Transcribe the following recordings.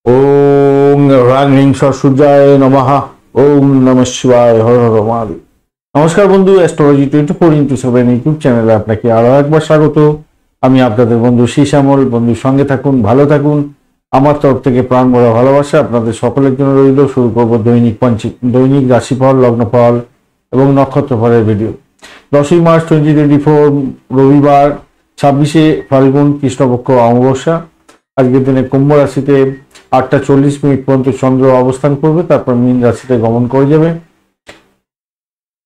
ওম রাং সূর্যায় নমঃ। ওম নমঃ শিবায়। হর হর মহাদেব। নমস্কার বন্ধু, অ্যাস্ট্রোলজি 24x7 ইউটিউব চ্যানেলে আপনাকে আরো একবার স্বাগত। আমি আপনাদের বন্ধু শ্যামল। বন্ধুর সঙ্গে থাকুন, ভালো থাকুন। আমার তরফ থেকে প্রাণ ভরা ভালোবাসা আপনাদের সকলের জন্য রইল। শুরু করব দৈনিক রাশিফল, লগ্নফল এবং নক্ষত্রফলের ভিডিও। 10ই মার্চ 2024 রবিবার, 26শে ফাল্গুন, কৃষ্ণপক্ষ অমাবস্যা। আজকের দিনে কুম্ভ রাশিতে 8টা 40 মিনিট পর্যন্ত চন্দ্র অবস্থান করবে, তারপর মীন রাশিতে গমন করে যাবে।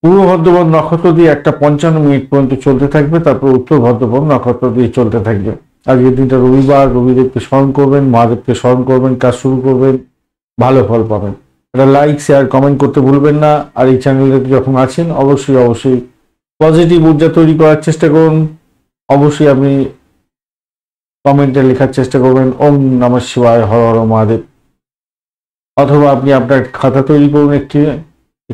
পূর্ব ভদ্রপদ নক্ষত্র দিয়ে 1টা 55 মিনিট পর্যন্ত চলতে থাকবে, তারপর উত্তর ভদ্রপদ নক্ষত্র দিয়ে চলতে থাকবে। আজকের দিনটা রবিবার, রবিদেবকে স্মরণ করবেন, মহাদেবকে স্মরণ করবেন, কাজ শুরু করবেন, ভালো ফল পাবেন। এটা লাইক, শেয়ার, কমেন্ট করতে ভুলবেন না। আর এই চ্যানেলে যখন আছেন অবশ্যই পজিটিভ ঊর্জা তৈরি করার চেষ্টা করুন। অবশ্যই আপনি কমেন্টে লেখার চেষ্টা করবেন ওম নমঃ শিবায়, হর হর মহাদেব। অথবা আপনি আপনার খাতা তৈরি করুন, একটি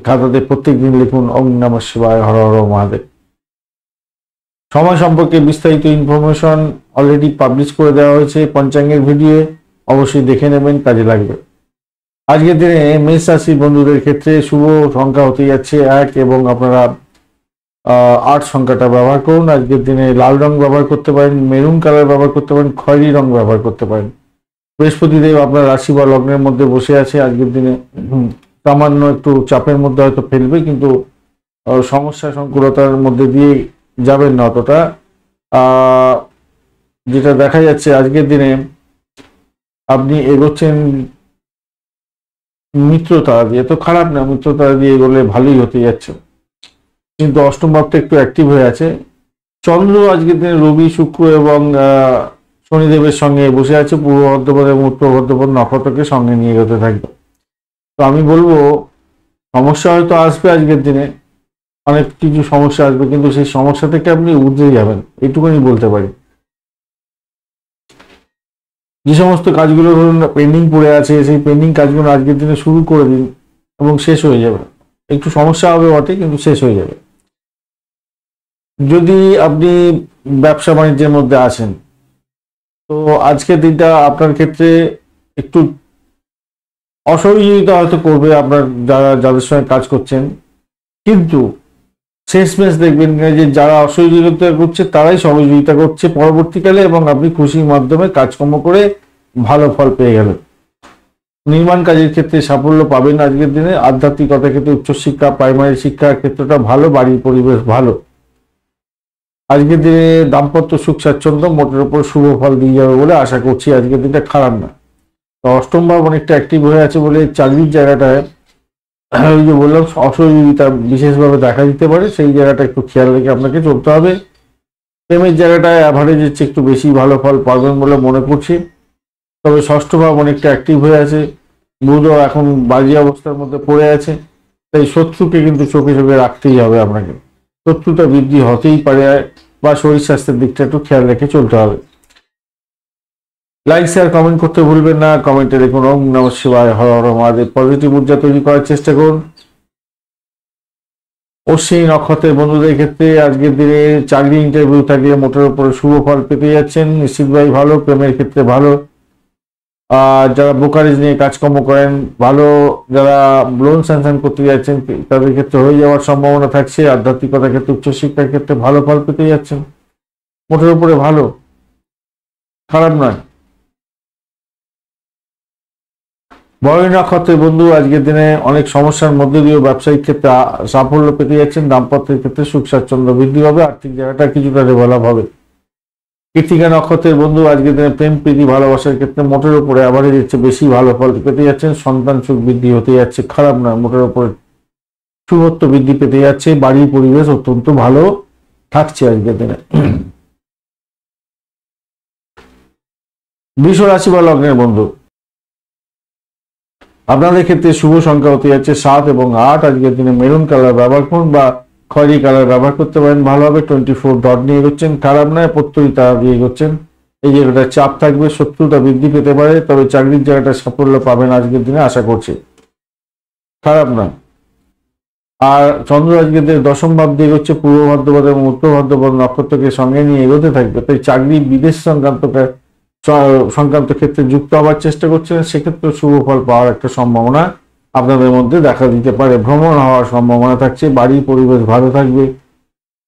খাতাতে প্রত্যেকদিন লিখুন ওম নমঃ শিবায়, হর হর মহাদেব। সময় সম্পর্কে বিস্তারিত ইনফরমেশন অলরেডি পাবলিশ করে দেওয়া হয়েছে পঞ্চাঙ্গের ভিডিও, অবশ্যই দেখে নেবেন, কাজে লাগবে। আজকের দিনে মেষ রাশির বন্ধুদের ক্ষেত্রে শুভ সংখ্যা হতে যাচ্ছে 1 এবং আপনারা 8 সংখ্যাটা ব্যবহার করুন। আজকের দিনে লাল রং ব্যবহার করতে পারেন, মেরুন কালার ব্যবহার করতে পারেন, খয়েরি রং ব্যবহার করতে পারেন। বৃহস্পতিদেব আপনার রাশি বা লগ্নের মধ্যে বসে আছে। আজকের দিনে সামান্য একটু চাপের মধ্যে হয়তো ফেলবে, কিন্তু সমস্যা সংকুলতার মধ্যে দিয়ে যাবেন না অতটা। যেটা দেখা যাচ্ছে আজকের দিনে আপনি এগোচ্ছেন মিত্রতারা দিয়ে, তো খারাপ না, মিত্রতারা দিয়ে এগোলে ভালোই হতে যাচ্ছে। কিন্তু অষ্টম ভাবটা একটু অ্যাক্টিভ হয়ে আছে। চন্দ্র আজকের দিনে রবি, শুক্র এবং শনিদেবের সঙ্গে বসে আছে। পূর্ব ভদ্রপদ এবং উত্তর ভদ্রপদ নক্ষত্রকে সঙ্গে নিয়ে এগোতে থাকবে। তো আমি বলবো সমস্যা হয়তো আসবে আজকের দিনে, অনেক কিছু সমস্যা আসবে, কিন্তু সেই সমস্যা থেকে আপনি উঠে যাবেন, এইটুকুনি বলতে পারি। যে সমস্ত কাজগুলো ধরুন পেন্ডিং পড়ে আছে, সেই পেন্ডিং কাজগুলো আজকের দিনে শুরু করে দিন এবং শেষ হয়ে যাবে। একটু সমস্যা হবে বটে, কিন্তু শেষ হয়ে যাবে। যদি আপনি ব্যবসা বাণিজ্যের মধ্যে আছেন, তো আজকের দিনটা আপনার ক্ষেত্রে একটু অসহযোগিতা হয়তো করবে আপনার যাদের সঙ্গে কাজ করছেন, কিন্তু শেষমেশ দেখবেন যে যারা অসহযোগিতা করছে তারাই সহযোগিতা করছে পরবর্তীকালে, এবং আপনি খুশির মাধ্যমে কাজকর্ম করে ভালো ফল পেয়ে গেলেন। নির্মাণ কাজের ক্ষেত্রে সাফল্য পাবেন আজকের দিনে। আধ্যাত্মিকতার ক্ষেত্রে উচ্চশিক্ষা, প্রাইমারি শিক্ষার ক্ষেত্রটা ভালো, বাড়ির পরিবেশ ভালো। আজকের দিনে দাম্পত্য সুখ স্বাচ্ছন্দ্য মোটের উপর শুভ ফল দিয়ে যাবে বলে আশা করছি। আজকের দিনটা খারাপ না। তো অষ্টম ভাব অনেকটা অ্যাক্টিভ হয়ে আছে বলে চাকরির জায়গাটায় ওই যে বললাম অসহযোগিতা বিশেষভাবে দেখা দিতে পারে, সেই জায়গাটা একটু খেয়াল রেখে আপনাকে চলতে হবে। প্রেমের জায়গাটায় অ্যাভারেজের চেয়ে একটু বেশি ভালো ফল পাবেন বলে মনে করছি। তবে ষষ্ঠ ভাব অনেকটা অ্যাক্টিভ হয়ে আছে, বুধও এখন বাজে অবস্থার মধ্যে পড়ে আছে। তাই শত্রুকে কিন্তু চোখে চোখে রাখতেই হবে আপনাকে। শত্রুতা বৃদ্ধি হতেই পারে, বা শরীর স্বাস্থ্যের দিকটা একটু খেয়াল রেখে চলতে হবে। লাইক, শেয়ার, কমেন্ট করতে ভুলবেন না। কমেন্টে দেখুন ওম নমঃ শিবায়, হর হর মহাদেব। পজিটিভ ঊর্জা তৈরি করার চেষ্টা করুন। অশ্বিনী নক্ষত্রের বন্ধুদের ক্ষেত্রে আজকের দিনে চাকরি ইন্টারভিউ থাকলে মোটের উপরে শুভ ফল পেতে যাচ্ছেন, নিশ্চিতভাবে ভালো। প্রেমের ক্ষেত্রে ভালো। যারা ব্রোকারেজ নিয়ে কাজকর্ম করেন ভালো। যারা লোন স্যাংশন করতে যাচ্ছেন তাদের ক্ষেত্রে হয়ে যাওয়ার সম্ভাবনা থাকছে। আধ্যাত্মিকতার ক্ষেত্রে, উচ্চশিক্ষার ক্ষেত্রে ভালো ফল পেতে যাচ্ছেন, মোটের উপরে ভালো, খারাপ নয়। বড় নক্ষত্রের বন্ধু আজকের দিনে অনেক সমস্যার মধ্যে দিয়েও ব্যবসায়িক ক্ষেত্রে সাফল্য পেতে যাচ্ছেন। দাম্পত্যের ক্ষেত্রে সুখ স্বাচ্ছন্দ্য বৃদ্ধি হবে, আর্থিক জায়গাটা কিছুটা ডেভেলপ হবে। কৃত্তিকা নক্ষত্রের বন্ধু আজকের দিনে প্রেম, প্রীতি, ভালোবাসার ক্ষেত্রে মোটের উপরে অ্যাভারেজ হচ্ছে বেশি ভালো ফল পেতে যাচ্ছেন। সন্তান সুখ বৃদ্ধি হতে যাচ্ছে, খারাপ নয়, মোটের উপরে শুভত্ব বৃদ্ধি পেতে যাচ্ছে। বাড়ির পরিবেশ অত্যন্ত ভালো থাকছে আজকের দিনে। বৃষ রাশি বা লগ্নের বন্ধু, আপনাদের ক্ষেত্রে শুভ সংখ্যা হতে যাচ্ছে 7 এবং 8। আজকের দিনে মেরুন কালার ব্যবহার করুন বা খয়েরি কালার ব্যবহার করতে পারেন, ভালো হবে। 24 ডট নিয়ে এগোচ্ছেন, খারাপ নয়। প্রত্যয়ী তারা দিয়ে এগোচ্ছেন। এই জায়গাটা চাপ থাকবে, শত্রুতা বৃদ্ধি পেতে পারে, তবে চাকরির জায়গাটা সাফল্য পাবেন আজকের দিনে আশা করছি, খারাপ নয়। আর চন্দ্র আজকের দিনে দশম ভাব দিয়ে এগোচ্ছে, পূর্ব ভদ্রপদ এবং উত্তর ভদ্রপদ নক্ষত্রকে সঙ্গে নিয়ে এগোতে থাকবে। তাই চাকরি, বিদেশ সংক্রান্ত সংক্রান্ত ক্ষেত্রে যুক্ত হওয়ার চেষ্টা করছেন, সেক্ষেত্রে শুভ ফল পাওয়ার একটা সম্ভাবনা আপনাদের মধ্যে দেখা দিতে পারে। ভ্রমণ হওয়ার সম্ভাবনা থাকছে, বাড়ির পরিবেশ ভালো থাকবে,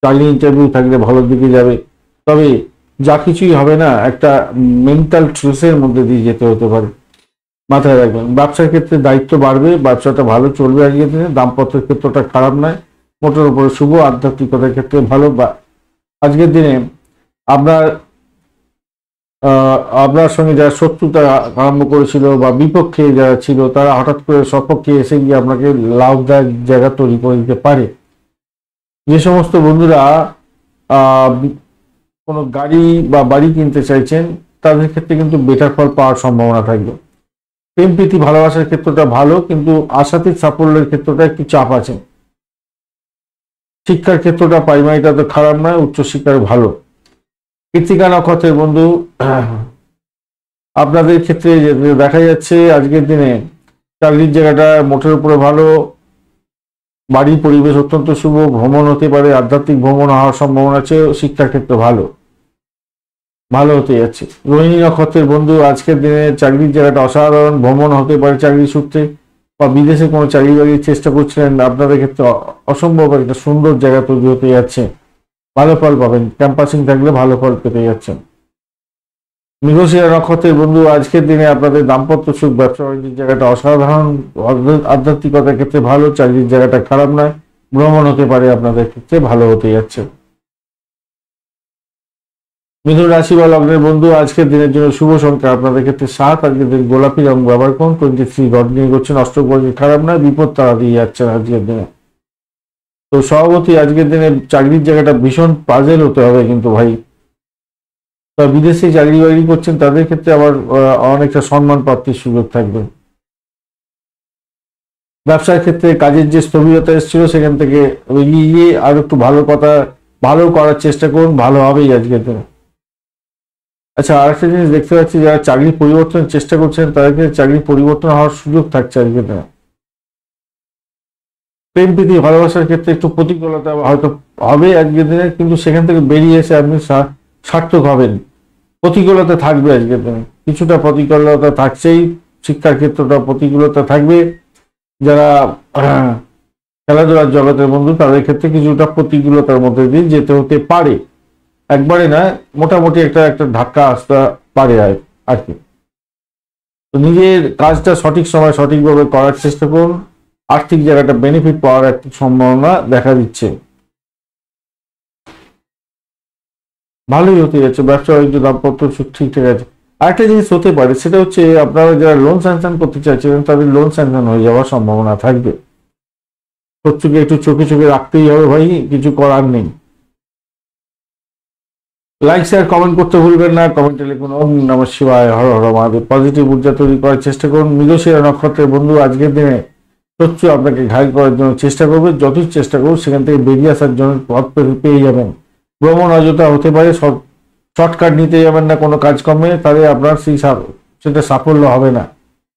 চাকরি ইন্টারভিউ থাকলে ভালোর দিকে যাবে। তবে যা কিছুই হবে না, একটা মেন্টাল স্ট্রেসের মধ্যে দিয়ে যেতে হতে পারে, মাথায় রাখবেন। ব্যবসার ক্ষেত্রে দায়িত্ব বাড়বে, ব্যবসাটা ভালো চলবে আজকের দিনে। দাম্পত্যের ক্ষেত্রটা খারাপ নয়, মোটের উপরে শুভ। আধ্যাত্মিকতার ক্ষেত্রে ভালো। আজকের দিনে আপনার আপনার সঙ্গে যারা শত্রুতা আরম্ভ করেছিল বা বিপক্ষে যারা ছিল, তারা হঠাৎ করে সপক্ষে এসে গিয়ে আপনাকে লাভদায়ক জায়গা তৈরি করে দিতে পারে। যে সমস্ত বন্ধুরা কোনো গাড়ি বা বাড়ি কিনতে চাইছেন, তাদের ক্ষেত্রে কিন্তু বেটার ফল পাওয়ার সম্ভাবনা থাকবে। প্রেম প্রীতি ভালোবাসার ক্ষেত্রটা ভালো, কিন্তু আশাতীত সাফল্যের ক্ষেত্রটা একটু চাপ আছে। শিক্ষার ক্ষেত্রটা প্রাইমারিটা তো খারাপ নয়, উচ্চশিক্ষার ভালো। কৃত্তিকা নক্ষত্রের বন্ধু, আপনাদের ক্ষেত্রে দেখা যাচ্ছে আজকের দিনে চাকরির জায়গাটা মোটের উপরে ভালো, বাড়ির পরিবেশ অত্যন্ত শুভ, ভ্রমণ হতে পারে, আধ্যাত্মিক ভ্রমণ হওয়ার সম্ভাবনা আছে। শিক্ষার ক্ষেত্রে ভালো হতে যাচ্ছে। রোহিণী নক্ষত্রের বন্ধু, আজকের দিনে চাকরির জায়গাটা অসাধারণ, ভ্রমণ হতে পারে চাকরি সূত্রে, বা বিদেশে কোনো চাকরি বাকরির চেষ্টা করছিলেন, আপনাদের ক্ষেত্রে অসম্ভব একটা সুন্দর জায়গা তৈরি হতে যাচ্ছে, ভালো ফল পাবেন। ক্যাম্পাসিং থাকলে ভালো ফল পেতে যাচ্ছেন। মৃগশিরা নক্ষত্রের বন্ধু, আজকের দিনে আপনাদের দাম্পত্য সুখ, ব্যবসা বাণিজ্যের জায়গাটা অসাধারণ, আধ্যাত্মিকতার ক্ষেত্রে ভালো, চাকরির জায়গাটা খারাপ নয়, ভ্রমণ হতে পারে আপনাদের ক্ষেত্রে ভালো হতে যাচ্ছে। মিথুন রাশি বা লগ্নের বন্ধু, আজকের দিনের জন্য শুভ সংখ্যা আপনাদের ক্ষেত্রে 7। আজকের দিন গোলাপি রং ব্যবহার করুন। 23 রড নিয়ে করছেন, অষ্টবর্গে খারাপ নয়, বিপদ তারা দিয়ে যাচ্ছেন আজকের দিনে। তো সভাপতি, আজকের দিনে চাকরির জায়গাটা ভীষণ পাজেল হতে হবে কিন্তু ভাই। তা বিদেশে চাকরি বাকরি করছেন, তাদের ক্ষেত্রে আবার অনেকটা সম্মান প্রাপ্তির সুযোগ থাকবে। ব্যবসার ক্ষেত্রে কাজের যে স্থবিরতা এসেছিল, সেখান থেকে এগিয়ে গিয়ে আর একটু ভালো করার চেষ্টা করুন, ভালো হবেই আজকের দিনে। আচ্ছা, আরেকটা জিনিস দেখতে পাচ্ছি, যারা চাকরি পরিবর্তনের চেষ্টা করছেন, তাদেরকে চাকরি পরিবর্তন হওয়ার সুযোগ থাকছে আজকের দিনে। প্রেম প্রীতি ভালোবাসার ক্ষেত্রে একটু প্রতিকূলতা হয়তো হবে আজকের দিনে, কিন্তু সেখান থেকে বেরিয়ে এসে আপনি সার্থক হবেন। প্রতিকূলতা থাকবে আজকের দিনে, কিছুটা প্রতিকূলতা থাকছেই। শিক্ষার ক্ষেত্রটা প্রতিকূলতা থাকবে। যারা খেলাধুলার জগতের বন্ধু, তাদের ক্ষেত্রে কিছুটা প্রতিকূলতার মধ্যে দিয়ে যেতে হতে পারে, একবারে না, মোটামুটি একটা ধাক্কা আসতে পারে আর কি। তো নিজের কাজটা সঠিক সময় সঠিকভাবে করার চেষ্টা করুন। আর্থিক জায়গাটা বেনিফিট পাওয়ার একটা সম্ভাবনা দেখা দিচ্ছে, ভালোই হতে যাচ্ছে। ব্যবসা বাণিজ্য দাম্পত্য সুখ ঠিকঠাক আছে। আরেকটা জিনিস হতে পারে, সেটা হচ্ছে আপনারা যারা লোন স্যাংশন করতে চাইছিলেন, তাদের লোন স্যাংশন হয়ে যাওয়ার সম্ভাবনা থাকবে। শত্রুকে একটু চোখে রাখতেই হবে ভাই, কিছু করার নেই। লাইক শেয়ার কমেন্ট করতে ভুলবেন না। কমেন্টে লিখুন ওম নমঃ শিবায়, হর হর মহাদেব। পজিটিভ ঊর্জা তৈরি করার চেষ্টা করুন। মৃগশিরা নক্ষত্রের বন্ধু, আজকের দিনে শত্রু আপনাকে ঘায়ল করার জন্য চেষ্টা করবে, যতই চেষ্টা করুন সেখান থেকে বেরিয়ে আসার জন্য পথ পেয়ে যাবেন। ভ্রমণ অযথা হতে পারে, শর্টকাট নিতে যাবেন না কোনো কাজকর্মে, তাহলে আপনার সেটা সাফল্য হবে না,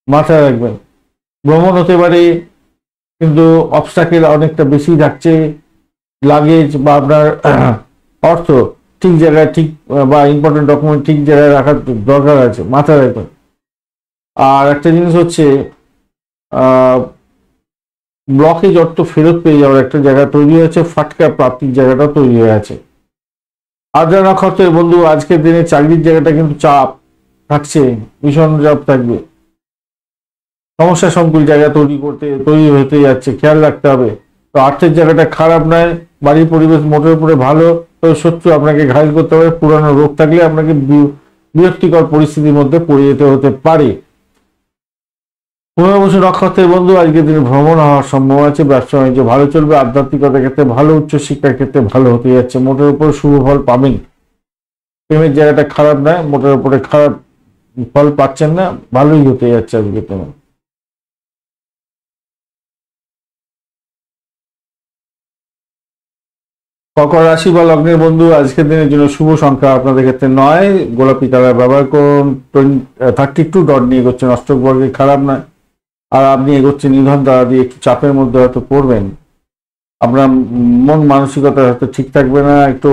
মাথায় রাখবেন। ভ্রমণ হতে পারে, কিন্তু অবস্টাকেল অনেকটা বেশি থাকছে। লাগেজ বা আপনার অর্থ ঠিক জায়গায় ঠিক, বা ইম্পর্টেন্ট ডকুমেন্ট ঠিক জায়গায় রাখার দরকার আছে, মাথায় রাখবেন। আর একটা জিনিস হচ্ছে, ব্লকেজ অর্থ ফেরত পেয়ে যাওয়ার একটা জায়গা তৈরি হয়েছে, ফাটকা প্রাপ্তির জায়গাটা তৈরি হয়ে আছে। আদ্রা নক্ষত্রের বন্ধু, আজকের দিনে চাকরির জায়গাটা কিন্তু চাপ থাকছে, ভীষণ চাপ থাকবে। সমস্যা সংকুল জায়গা তৈরি হতে যাচ্ছে, খেয়াল রাখতে হবে। তো আর্থিক জায়গাটা খারাপ নয়, বাড়ির পরিবেশ মোটের উপরে ভালো। তো শত্রু আপনাকে ঘায়ল করতে পারে, পুরানো রোগ থাকলে আপনাকে বিরক্তিকর পরিস্থিতির মধ্যে পড়ে যেতে হতে পারে। পুনর্বসু নক্ষত্রের বন্ধু, আজকের দিনে ভ্রমণ হওয়ার সম্ভাবনা আছে, ব্যবসা বাণিজ্য ভালো চলবে, আধ্যাত্মিকতার ক্ষেত্রে ভালো, উচ্চশিক্ষার ক্ষেত্রে ভালো হতে যাচ্ছে, মোটের উপর শুভ ফল পাবেন। প্রেমের জায়গাটা খারাপ নয়, মোটের উপরে খারাপ ফল পাচ্ছেন না, ভালোই হতে যাচ্ছে আজকে তোমার। কর্কট রাশি বা লগ্নের বন্ধু, আজকের দিনের জন্য শুভ সংখ্যা আপনাদের ক্ষেত্রে 9। গোলাপি কালার ব্যবহার করুন। 32 ডট নিয়ে এগোচ্ছেন, অষ্টবর্গে খারাপ নয়। আর আপনি এগোচ্ছেন নিধন দ্বারা দিয়ে, একটু চাপের মধ্যে হয়তো পড়বেন। আপনার মন মানসিকতা হয়তো ঠিক থাকবে না, একটু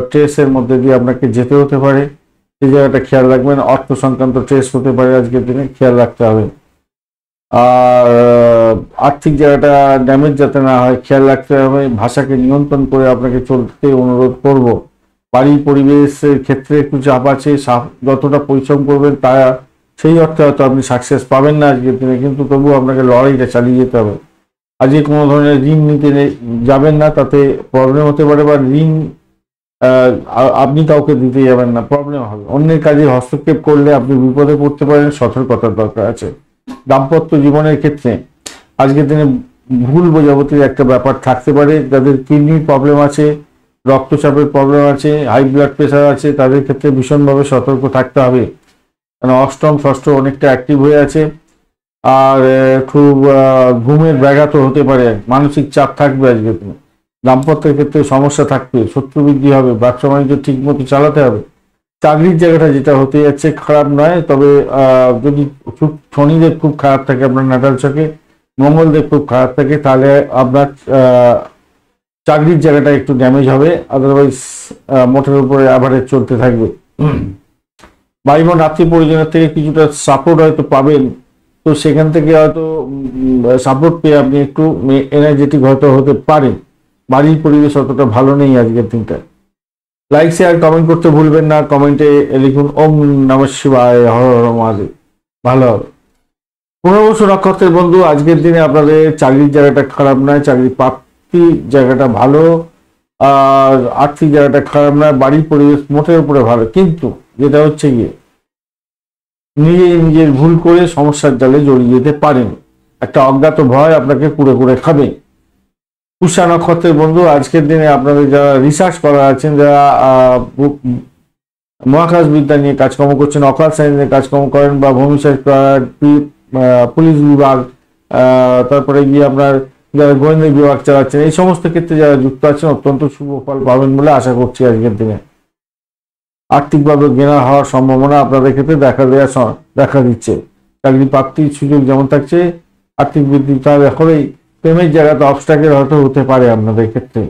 স্ট্রেসের মধ্যে দিয়ে আপনাকে যেতে হতে পারে। সেই জায়গাটা খেয়াল রাখবেন। অর্থ সংক্রান্ত ট্রেস হতে পারে আজকের দিনে, খেয়াল রাখতে হবে। আর আর্থিক জায়গাটা ড্যামেজ যাতে না হয় খেয়াল রাখতে হবে। ভাষাকে নিয়ন্ত্রণ করে আপনাকে চলতে অনুরোধ করব। বাড়ি পরিবেশের ক্ষেত্রে একটু চাপ আছে, যতটা পরিশ্রম করবেন তা সেই অর্থে হয়তো আপনি সাকসেস পাবেন না আজকের দিনে, কিন্তু তবুও আপনাকে লড়াইটা চালিয়ে যেতে হবে। আজকে কোনো ধরনের ঋণ নিতে যাবেন না, তাতে প্রবলেম হতে পারে, বা ঋণ আপনি কাউকে দিতে যাবেন না, প্রবলেম হবে। অন্যের কাজে হস্তক্ষেপ করলে আপনি বিপদে পড়তে পারেন, সতর্কতার দরকার আছে। দাম্পত্য জীবনের ক্ষেত্রে আজকের দিনে ভুল বোঝাবুঝির একটা ব্যাপার থাকতে পারে। যাদের কিডনির প্রবলেম আছে, রক্তচাপের প্রবলেম আছে, হাই ব্লাড প্রেশার আছে, তাদের ক্ষেত্রে ভীষণভাবে সতর্ক থাকতে হবে, কারণ অষ্টম ষষ্ঠ অনেকটা অ্যাক্টিভ হয়ে আছে। আর খুব ঘুমের ব্যাঘাত হতে পারে, মানসিক চাপ থাকবে আজকের দিনে। দাম্পত্যের ক্ষেত্রে সমস্যা থাকবে, শত্রু বৃদ্ধি হবে, ব্যবসা বাণিজ্য ঠিক মতো চালাতে হবে। চাকরির জায়গাটা যেটা হতে যাচ্ছে খারাপ নয়, তবে যদি শনিদেব খুব খারাপ থাকে আপনার নাটাল চকে, মঙ্গলদেব খুব খারাপ থাকে, তাহলে আপনার চাকরির জায়গাটা একটু ড্যামেজ হবে। আদারওয়াইজ মোটের উপরে অ্যাভারেজ চলতে থাকবে। ভাই বোন আত্মীয় পরিজনের থেকে কিছুটা সাপোর্ট হয়তো পাবেন, তো সেখান থেকে হয়তো সাপোর্ট পেয়ে আপনি একটু এনার্জেটিক হয়তো হতে পারেন। বাড়ির পরিবেশ অতটা ভালো নেই আজকের দিনটা। লাইক শেয়ার কমেন্ট করতে ভুলবেন না। কমেন্টে লিখুন ওম নমঃ শিবায়, হর হর মহাদেব। ভালো হবে। পুনর্বসু নক্ষত্রের বন্ধু, আজকের দিনে আপনাদের চাকরির জায়গাটা খারাপ নয়, চাকরি প্রাপ্তির জায়গাটা ভালো, আর আর্থিক জায়গাটা খারাপ নয়, বাড়ির পরিবেশ মোটের উপরে ভালো। কিন্তু যেটা হচ্ছে গিয়ে নিজের ভুল করে সমস্যার জালে জড়িয়ে যেতে পারেন। একটা অজ্ঞাত ভয় আপনাকে কুড়ে কুড়ে খাবে। পুষা নক্ষত্রের বন্ধু, আজকের দিনে আপনাদের যারা রিসার্চ করা আছেন, যারা মহাকাশ বিদ্যা নিয়ে কাজকর্ম করছেন, অকাল সায়েন্স নিয়ে কাজকর্ম করেন, বা ভূমিসার পুলিশ বিভাগ, তারপরে গিয়ে আপনার যারা গোয়েন্দা বিভাগ চালাচ্ছেন, এই সমস্ত ক্ষেত্রে যারা যুক্ত আছেন অত্যন্ত শুভ ফল পাবেন বলে আশা করছি আজকের দিনে। আর্থিকভাবে জ্ঞান হওয়ার সম্ভাবনা আপনাদের ক্ষেত্রে দেখা দিচ্ছে। চাকরি প্রাপ্তির সুযোগ যেমন থাকছে, আর্থিক বৃদ্ধি তার এখনই প্রেমের জায়গাতে অবস্ট্রাকেল হয়তো হতে পারে আপনাদের ক্ষেত্রে।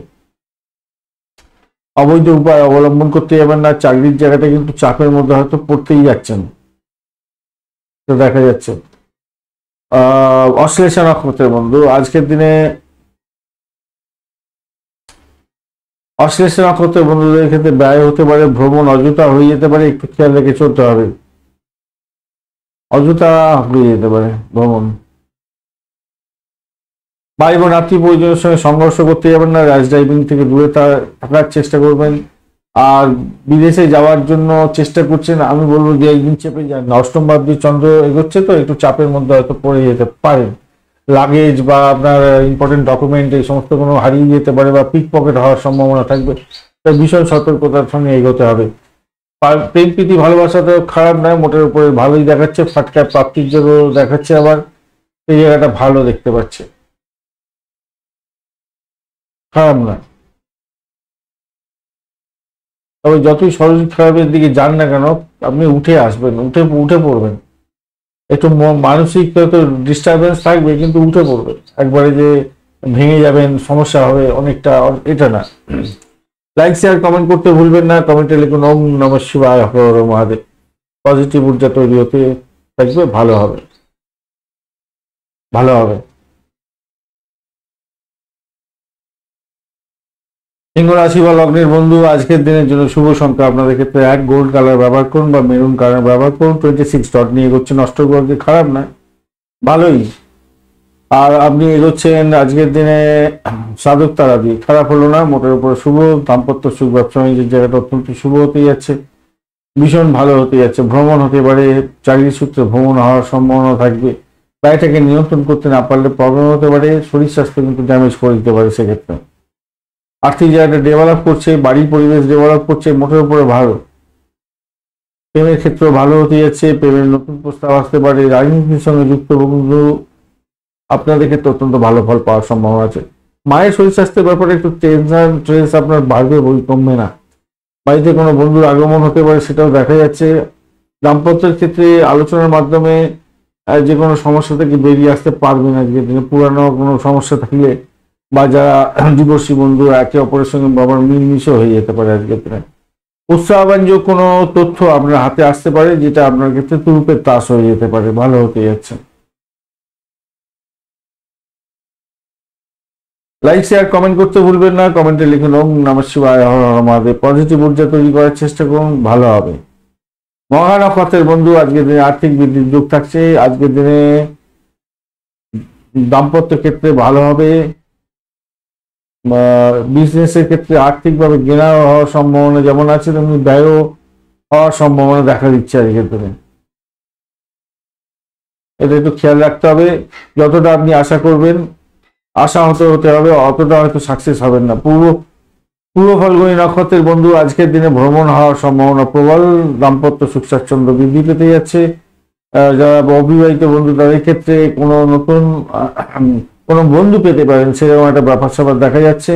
অবৈধ উপায় অবলম্বন করতে যাবেন না। চাকরির জায়গাটা কিন্তু চাপের মধ্যে হয়তো পড়তেই যাচ্ছেন, তো দেখা যাচ্ছে। অশ্লেষা নক্ষত্রের বন্ধু, আজকের দিনে অশ্লেষা নক্ষত্রের বন্ধুদের ক্ষেত্রে ব্যয় হতে পারে, ভ্রমণ অযথা হয়ে যেতে পারে, একটু খেয়াল রেখে চলতে হবে। অযথা হয়ে যেতে পারে ভ্রমণ। ভাই বোন আত্মীয় পরিজনের সঙ্গে সংঘর্ষ করতে যাবেন না, র্যাশ ড্রাইভিং থেকে দূরে থাকার চেষ্টা করবেন। আর বিদেশে যাওয়ার জন্য চেষ্টা করছেন, আমি বলবো যে একদিন চেপে যান। অষ্টম ভাবী চন্দ্র এগোচ্ছে, তো একটু চাপের মধ্যে হয়তো পড়ে যেতে পারেন। লাগেজ বা আপনার ইম্পর্টেন্ট ডকুমেন্ট এই সমস্ত কোনো হারিয়ে যেতে পারে, বা পিক পকেট হওয়ার সম্ভাবনা থাকবে, তাই ভীষণ সতর্কতার সঙ্গে এগোতে হবে। প্রেম প্রীতি ভালোবাসা তো খারাপ নয়, মোটের উপরে ভালোই দেখাচ্ছে। ফাটকা প্রাপ্তির জন্য দেখাচ্ছে, আবার এই জায়গাটা ভালো দেখতে পাচ্ছে, খারাপ নয়। তবে যতই শরীর খারাপের দিকে যান না কেন, আপনি উঠে আসবেন, উঠে পড়বেন। একটু মানসিক তো ডিস্টারবেন্স থাকবে, কিন্তু উঠে পড়বেন। একবারে যে ভেঙে যাবেন, সমস্যা হবে অনেকটা, এটা না। লাইক শেয়ার কমেন্ট করতে ভুলবেন না। কমেন্টে লিখুন ওম নমঃ শিবায়, হর হর মহাদেব। পজিটিভ ঊর্জা তৈরি হতে থাকবে, ভালো হবে, ভালো হবে। সিংহ রাশি বা লগ্নের বন্ধু, আজকের দিনের জন্য শুভ সংখ্যা আপনাদের ক্ষেত্রে 1, গোল্ড কালার ব্যবহার করুন বা মেরুন কালার ব্যবহার করুন। 26 ডট নিয়ে এগোচ্ছেন, অষ্টগ্রহকে খারাপ নয়, ভালোই। আর আপনি এগোচ্ছেন আজকের দিনে সাধক তারা দিয়ে, খারাপ হলো না, মোটের উপরে শুভ। দাম্পত্য সুখ, ব্যবসা বাণিজ্যের জায়গাটা অত্যন্ত শুভ হতে যাচ্ছে, ভীষণ ভালো হতে যাচ্ছে। ভ্রমণ হতে পারে, চাকরির সূত্রে ভ্রমণ হওয়ার সম্ভাবনা থাকবে। ব্যয়টাকে নিয়ন্ত্রণ করতে না পারলে প্রবলেম হতে পারে, শরীর স্বাস্থ্য কিন্তু ড্যামেজ করে দিতে পারে সেক্ষেত্রে। আর্থিক জায়গাটা ডেভেলপ করছে, বাড়ির পরিবেশ ডেভেলপ করছে, মোটের উপরে ভালো। প্রেমের ক্ষেত্রে ভালো হতে যাচ্ছে, প্রেমের নতুন প্রস্তাব আসতে পারে। রাজনীতির সঙ্গে যুক্ত বন্ধু আপনাদের ক্ষেত্রে অত্যন্ত ভালো ফল পাওয়ার সম্ভাবনা আছে। মায়ের শরীর স্বাস্থ্যের ব্যাপারে একটু টেনশন স্ট্রেস আপনার বাড়বে, বই কমবে না। বাড়িতে কোনো বন্ধুর আগমন হতে পারে, সেটাও দেখা যাচ্ছে। দাম্পত্যের ক্ষেত্রে আলোচনার মাধ্যমে যে কোনো সমস্যা থেকে বেরিয়ে আসতে পারবেন আজকের দিনে। পুরানো কোনো সমস্যা থাকলে বা যারা ডিভোর্সি বন্ধু, একে অপরের সঙ্গে বাবার মিলমিশও হয়ে যেতে পারে আজকের দিনে। উৎসাহব্যঞ্জক কোনো তথ্য আপনার হাতে আসতে পারে, যেটা আপনার ক্ষেত্রে তুরুপের তাস হয়ে যেতে পারে, ভালো হতে যাচ্ছে। লাইক শেয়ার কমেন্ট করতে ভুলবেন না, কমেন্টে লিখুন ওম নমঃ শিবায়, হর হর মহাদেব। পজিটিভ ঊর্জা তৈরি করার চেষ্টা করুন, ভালো হবে। মহা নক্ষত্রের বন্ধু, আজকের দিনে আর্থিক বৃদ্ধির যোগ থাকছে। আজকের দিনে দাম্পত্য ক্ষেত্রে ভালো হবে, বিজনেসের ক্ষেত্রে আর্থিকভাবে গেনা হওয়ার সম্ভাবনা যেমন আছে, তেমনি ব্যয়ও হওয়ার সম্ভাবনা দেখা দিচ্ছে আজকের দিনে। এটা একটু খেয়াল রাখতে হবে। যতটা আপনি আশা করবেন, আশা হতে হবে, অতটা হয়তো সাকসেস হবেন না। পূর্ব ফাল্গুনী নক্ষত্রের বন্ধু, আজকের দিনে ভ্রমণ হওয়ার সম্ভাবনা প্রবল। দাম্পত্য সুখ স্বাচ্ছন্দ্য বৃদ্ধি পেতে যাচ্ছে। যারা অবিবাহিত বন্ধু, তাদের ক্ষেত্রে কোনো নতুন কোনো বন্ধু পেতে পারেন, সেরকম একটা ব্যাপার স্যাপার দেখা যাচ্ছে।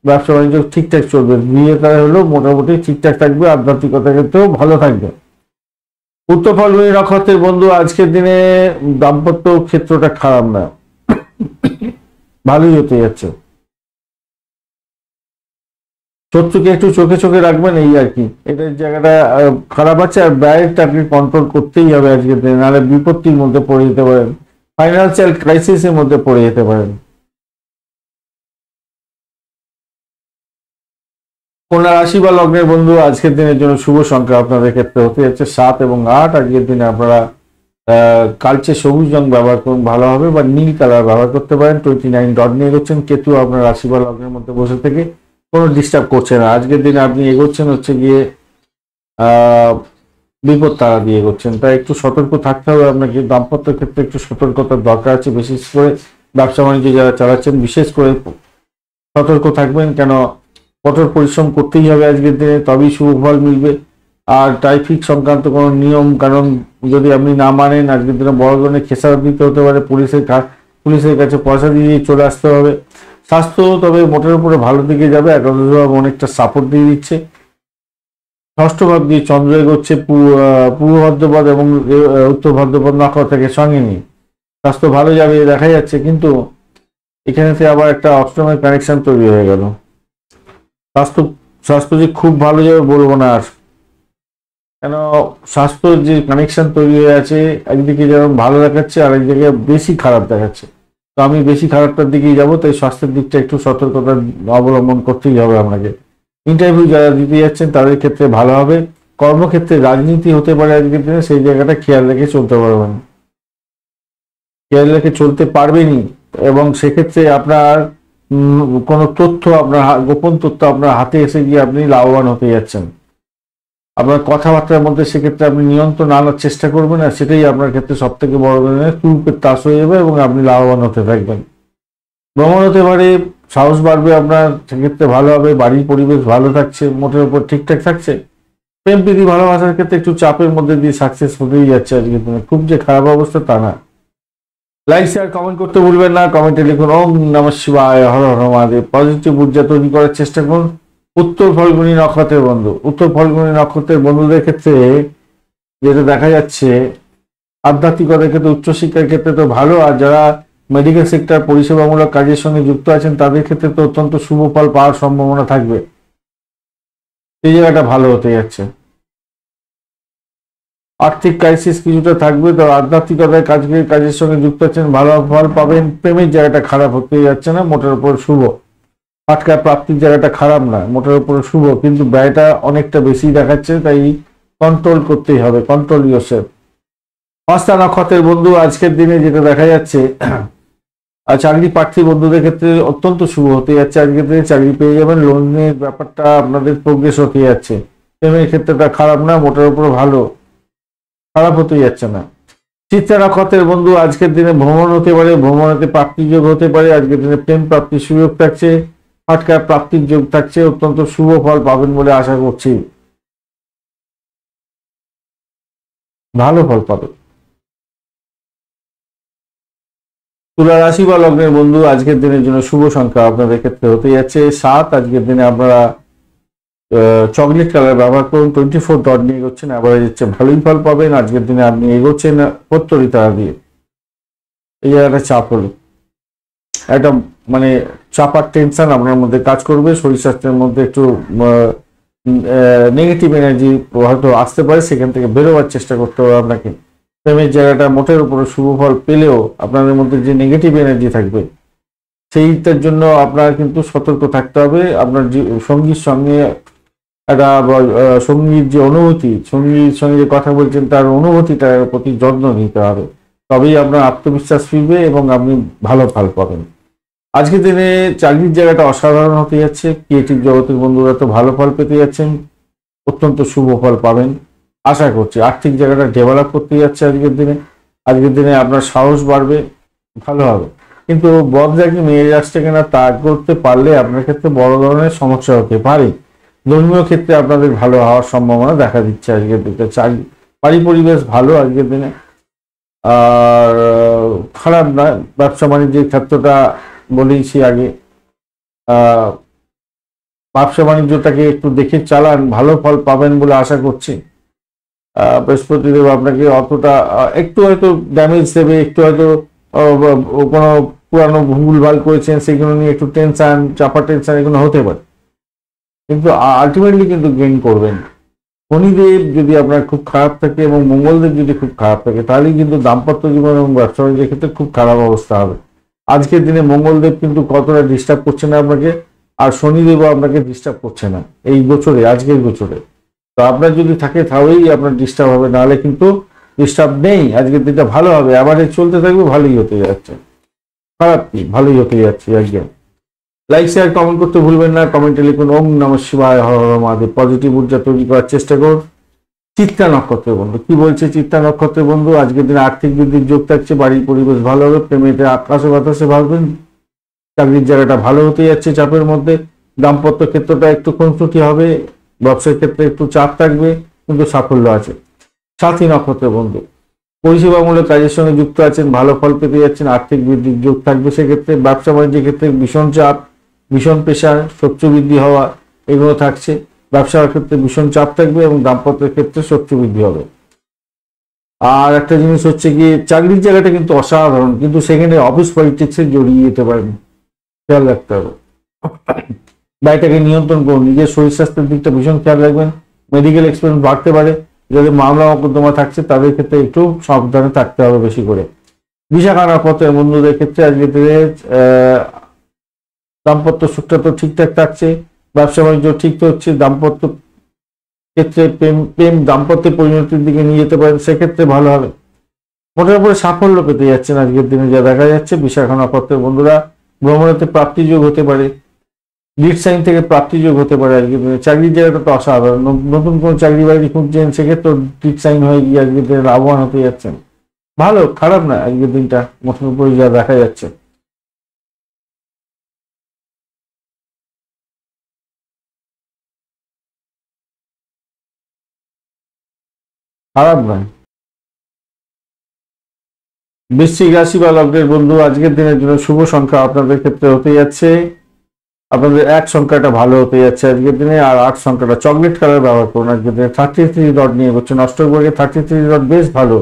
ব্যবসা বাণিজ্য ঠিকঠাক চলবে, বিয়ে তারা হলেও মোটামুটি ঠিকঠাক থাকবে, আধ্যাত্মিকতার ক্ষেত্রেও ভালো থাকবে। উত্তর ফাল্গুনী নক্ষত্রের বন্ধু, আজকের দিনে দাম্পত্য ক্ষেত্রটা খারাপ না, ভালোই হতে যাচ্ছে। শত্রুকে একটু চোখে চোখে রাখবেন, এই আর কি। এটার জায়গাটা খারাপ আছে, আর ব্যয়টা আপনি কন্ট্রোল করতেই হবে আজকের দিনে, নাহলে বিপত্তির মধ্যে পড়ে যেতে পারেন, ফাইন্যান্সিয়াল ক্রাইসিসের মধ্যে পড়ে যেতে পারেন। কন্যা রাশি বা লগ্নের বন্ধু, আজকের দিনের জন্য শুভ সংখ্যা আপনাদের ক্ষেত্রে হতে যাচ্ছে 7 এবং 8। আজকের দিনে আপনারা কালচে সবুজ রং ব্যবহার করুন, ভালো হবে, বা নীল কালার ব্যবহার করতে পারেন। 29 ডট নিয়ে এগোচ্ছেন। কেতু আপনার রাশি বা লগ্নের মধ্যে বসে থেকে কোনো ডিস্টার্ব করছে না। আজকের দিনে আপনি এগোচ্ছেন হচ্ছে গিয়ে বিপদ তারা দিয়ে এগোচ্ছেন, তাই একটু সতর্ক থাকতে হবে আপনাকে। দাম্পত্য ক্ষেত্রে একটু সতর্কতার দরকার আছে, বিশেষ করে ব্যবসা বাণিজ্য যারা চালাচ্ছেন বিশেষ করে সতর্ক থাকবেন, কেন কঠোর পরিশ্রম করতেই হবে আজকের দিনে, তবেই শুভ ফল মিলবে। আর ট্রাফিক সংক্রান্ত কোনো নিয়ম কারণ যদি আপনি না মানেন, আজকের দিনে বড় ধরনের খেসারত দিতে হতে পারে, পুলিশের কাছে পয়সা দিয়ে চলে আসতে হবে। স্বাস্থ্য তবে মোটের উপরে ভালো দিকে যাবে, একাদশ ভাব অনেকটা সাপোর্ট দিয়ে দিচ্ছে। ষষ্ঠ ভাব দিয়ে চন্দ্র এগোচ্ছে পূর্ব ভাদ্রপদ এবং উত্তর ভাদ্রপদ নক্ষত্রকে সঙ্গে নিয়ে। স্বাস্থ্য ভালো যাবে দেখা যাচ্ছে, কিন্তু এখানেতে আবার একটা অষ্টমের কানেকশন তৈরি হয়ে গেল। স্বাস্থ্য যে খুব ভালো যাবে বলবো না, আর কেন স্বাস্থ্যর যে কানেকশন তৈরি হয়ে আছে, একদিকে যেমন ভালো দেখাচ্ছে, আর একদিকে বেশি খারাপ দেখাচ্ছে। তো আমি বেশি খারাপটার দিকেই যাবো, তাই স্বাস্থ্যের দিকটা একটু সতর্কতা অবলম্বন করতেই হবে আপনাকে। ইন্টারভিউ যারা দিতে যাচ্ছেন তাদের ক্ষেত্রে ভালো হবে। কর্মক্ষেত্রে রাজনীতি হতে পারে আজকের দিনে, সেই জায়গাটা খেয়াল রেখে চলতে পারবেন, খেয়াল রেখে চলতে পারবেনই। এবং সেক্ষেত্রে আপনার কোনো তথ্য, আপনার গোপন তথ্য আপনার হাতে এসে গিয়ে আপনি লাভবান হতে যাচ্ছেন। আপনার কথাবার্তার মধ্যে সেক্ষেত্রে আপনি নিয়ন্ত্রণ আনার চেষ্টা করবেন, আর সেটাই আপনার ক্ষেত্রে সব থেকে বড় ধরনের তুরুপের তাস হয়ে যাবে এবং আপনি লাভবান হতে থাকবেন। ভ্রমণ হতে পারে, সাহস বাড়বে আপনার, সেক্ষেত্রে ভালো হবে। বাড়ির পরিবেশ ভালো থাকছে, মোটের উপর ঠিকঠাক থাকছে। প্রেম প্রীতি ভালোবাসার ক্ষেত্রে একটু চাপের মধ্যে দিয়ে সাকসেস হতেই যাচ্ছে আজকের দিনে, খুব যে খারাপ অবস্থা তা না। লাইক শেয়ার কমেন্ট করতে ভুলবেন না, কমেন্টে লিখুন ওম নমঃ শিবায়, হর হর মহাদেব। পজিটিভ ঊর্জা তৈরি করার চেষ্টা করুন। উত্তর ফাল্গুনী নক্ষত্রের বন্ধু, উত্তর ফাল্গুনী নক্ষত্রের বন্ধুদের ক্ষেত্রে যেটা দেখা যাচ্ছে, আধ্যাত্মিকতার ক্ষেত্রে উচ্চশিক্ষার ক্ষেত্রে তো ভালো, আর যারা মেডিকেল সেক্টর পরিষেবামূলক কাজের সঙ্গে যুক্ত আছেন তাদের ক্ষেত্রে তো অত্যন্ত শুভ ফল পাওয়ার সম্ভাবনা থাকবে, এই জায়গাটা ভালো হতে যাচ্ছে। আর্থিক ক্রাইসিস কিছুটা থাকবে, তো আধ্যাত্মিকতায় কাজের সঙ্গে যুক্ত আছেন, ভালো ফল পাবেন। প্রেমের জায়গাটা খারাপ হতে যাচ্ছে না, মোটের উপর শুভ। ফাটকা প্রাপ্তির জায়গাটা খারাপ না, মোটের উপর শুভ, কিন্তু ব্যয়টা অনেকটা বেশি দেখাচ্ছে, তাই কন্ট্রোল করতেই হবে, কন্ট্রোল ইয়োরসেলফ। পাঁচটা নক্ষত্রের বন্ধু, আজকের দিনে যেটা দেখা যাচ্ছে, আর চাকরি প্রার্থী বন্ধুদের ক্ষেত্রে অত্যন্ত শুভ হতে যাচ্ছে। আজকের দিনে চাকরি পেয়ে যাবেন, লোনের ব্যাপারটা আপনাদের প্রোগ্রেস হতে যাচ্ছে। প্রেমের ক্ষেত্রেটা খারাপ না, মোটের উপর ভালো, খারাপ হতে যাচ্ছে না। চিত্রা নক্ষত্রের বন্ধু, আজকের দিনে ভ্রমণ হতে পারে, ভ্রমণেতে প্রাপ্তির যোগ হতে পারে। আজকের দিনে প্রেম প্রাপ্তির সুযোগ থাকছে, ফাটকা প্রাপ্তির যোগ থাকছে, অত্যন্ত শুভ ফল পাবেন বলে আশা করছি, ভালো ফল পাবেন। তুলা রাশি বা লগ্নের বন্ধু, আজকের দিনের জন্য শুভ সংখ্যা আপনাদের ক্ষেত্রে হতে যাচ্ছে 7। আজকের দিনে আপনারা চকলেট কালার ব্যবহার করুন। 24 ডট নিয়ে এগোচ্ছেন, অ্যাভারেজ হচ্ছে ভালোই ফল পাবেন। আজকের দিনে আপনি এগোচ্ছেন 70 তারা দিয়ে, এই জায়গাটা চাপ হলো, একটা মানে চাপার টেনশন আপনার মধ্যে কাজ করবে। শরীর স্বাস্থ্যের মধ্যে একটু নেগেটিভ এনার্জি হয়তো আসতে পারে, সেখান থেকে বেরোবার চেষ্টা করতে হবে আপনাকে। প্রেমের জায়গাটা মোটের উপরে শুভ ফল পেলেও আপনাদের মধ্যে যে নেগেটিভ এনার্জি থাকবে সেইটার জন্য আপনার কিন্তু সতর্ক থাকতে হবে। আপনার সঙ্গীর সঙ্গে একটা সঙ্গীর যে অনুভূতি, সঙ্গীর সঙ্গে যে কথা বলছেন তার অনুভূতিটার প্রতি যত্ন নিতে হবে, তবেই আপনার আত্মবিশ্বাস ফিরবে এবং আপনি ভালো ফল পাবেন। আজকের দিনে চাকরির জায়গাটা অসাধারণ হতে যাচ্ছে। ক্রিয়েটিভ জগতের বন্ধুরা তো ভালো ফল পেতে যাচ্ছেন, অত্যন্ত শুভ ফল পাবেন আশা করছি। আর্থিক জায়গাটা ডেভেলপ করতে যাচ্ছে আজকের দিনে আপনার সাহস বাড়বে, ভালো হবে। কিন্তু বদরাগী মেজাজটাকে না ত্যাগ করতে পারলে আপনার ক্ষেত্রে বড় ধরনের সমস্যা হতে পারে। ধর্মীয় ক্ষেত্রে আপনাদের ভালো হওয়ার সম্ভাবনা দেখা দিচ্ছে আজকের দিনে। বাড়ি পরিবেশ ভালো আজকের দিনে, আর খারাপ নয়। ব্যবসা বাণিজ্যের ক্ষেত্রটা বলেইছি আগে, ব্যবসা বাণিজ্যটাকে একটু দেখে চালান, ভালো ফল পাবেন বলে আশা করছি। বৃহস্পতিদেব আপনাকে অতটা একটু হয়তো ড্যামেজ দেবে, একটু হয়তো কোনো পুরানো ভুলভাল করেছেন সেগুলো নিয়ে একটু টেনশন, চাপা টেনশন এগুলো হতে পারে, কিন্তু আলটিমেটলি কিন্তু গেইন করবেন। শনিদেব যদি আপনার খুব খারাপ থাকে এবং মঙ্গলদেব যদি খুব খারাপ থাকে তাহলেই কিন্তু দাম্পত্য জীবন এবং ব্যবসা বাণিজ্যের ক্ষেত্রে খুব খারাপ অবস্থা হবে। আজকের দিনে মঙ্গলদেব কিন্তু কতটা ডিস্টার্ব করছে না আপনাকে, আর শনিদেবও আপনাকে ডিস্টার্ব করছে না এই গোচরে, আজকের গোচরে। তো আপনার যদি থাকে তাহলেই আপনার ডিস্টার্ব হবে, নাহলে কিন্তু ডিস্টার্ব নেই। আজকের দিনটা ভালো হবে, আবার চলতে থাকবে, ভালোই হতে যাচ্ছে। খারাপ কি, ভালোই হতে যাচ্ছে আজকে। লাইক শেয়ার কমেন্ট করতে ভুলবেন না। কমেন্টে লিখুন ওম নমঃ শিবায়, হর হর মহাদেব। পজিটিভ ঊর্জা তৈরি করার চেষ্টা করুন। চিত্তা নক্ষত্রের বন্ধু কি বলছে? চিত্তা নক্ষত্রের বন্ধু আজকের দিনে আর্থিক বৃদ্ধির যোগ থাকছে, বাড়ির পরিবেশ ভালো হবে, প্রেমেতে আকাশে বাতাসে ভাববেন, চাকরির জায়গাটা ভালো হতে যাচ্ছে চাপের মধ্যে, দাম্পত্য ক্ষেত্রটা একটু খুঁতখুঁতি হবে, ব্যবসার ক্ষেত্রে একটু চাপ থাকবে কিন্তু সাফল্য আছে। সাথী নক্ষত্রের বন্ধু পরিষেবামূলক কাজের সঙ্গে যুক্ত আছেন, ভালো ফল পেতে যাচ্ছেন, আর্থিক বৃদ্ধির যোগ থাকবে। সেক্ষেত্রে ব্যবসা বাণিজ্যের ক্ষেত্রে ভীষণ চাপ, ভীষণ প্রেশার, শত্রু বৃদ্ধি হওয়া এগুলো থাকছে। ব্যবসার ক্ষেত্রে ভীষণ চাপ থাকবে এবং দাম্পত্যের ক্ষেত্রে শত্রু বৃদ্ধি হবে। আর একটা জিনিস হচ্ছে কি, চাকরির জায়গাটা কিন্তু অসাধারণ, কিন্তু সেখানে অফিস পলিটিক্সে জড়িয়ে যেতে পারেন, খেয়াল রাখতে হবে। ব্যয়টাকে নিয়ন্ত্রণ করুন, নিজের শরীর স্বাস্থ্যের দিকটা ভীষণ খেয়াল রাখবেন। মেডিকেল এক্সপেন্স বাড়তে পারে, যাদের মামলা মকদ্দমা থাকছে তাদের ক্ষেত্রে একটু সাবধানে থাকতে হবে বেশি করে। বিশাখা নক্ষত্রের বন্ধুদের ক্ষেত্রে আজকে দাম্পত্য সুখটা তো ঠিকঠাক থাকছে, ব্যবসা বাণিজ্য ঠিক হচ্ছে, দাম্পত্য ক্ষেত্রে প্রেম দাম্পত্যের পরিণতির দিকে নিয়ে যেতে পারেন, সেক্ষেত্রে ভালো হবে। মোটের উপরে সাফল্য পেতে যাচ্ছেন আজকের দিনে যা দেখা যাচ্ছে। বিশাখা নক্ষত্রের বন্ধুরা ভ্রমণেতে প্রাপ্তিযোগ হতে পারে, লিড সাইন থেকে প্রাপ্তিযোগ হতে পারে আজকের দিনে। চাকরির জায়গাটা তো অসাধারণ, নতুন কোনো চাকরি বাড়ি খুঁজছেন সেক্ষেত্রে লিড সাইন হয়ে গিয়ে আজকের দিনে লাভবান হতে যাচ্ছেন, ভালো, খারাপ না আজকের দিনটা মোটের উপরে যা দেখা যাচ্ছে। খারাপ নয়। বৃশ্চিক রাশি বা লগ্নের বন্ধু আজকের দিনের জন্য শুভ সংখ্যা আপনাদের ক্ষেত্রে হতে যাচ্ছে, আপনাদের 1 সংখ্যাটা ভালো হতে যাচ্ছে আজকের দিনে, আর 8 সংখ্যাটা চকলেট কালার ব্যবহার করুন আজকের দিনে। 33 ডট নিয়ে করছেন, অষ্টকবর্গে 33 ডট বেশ ভালো,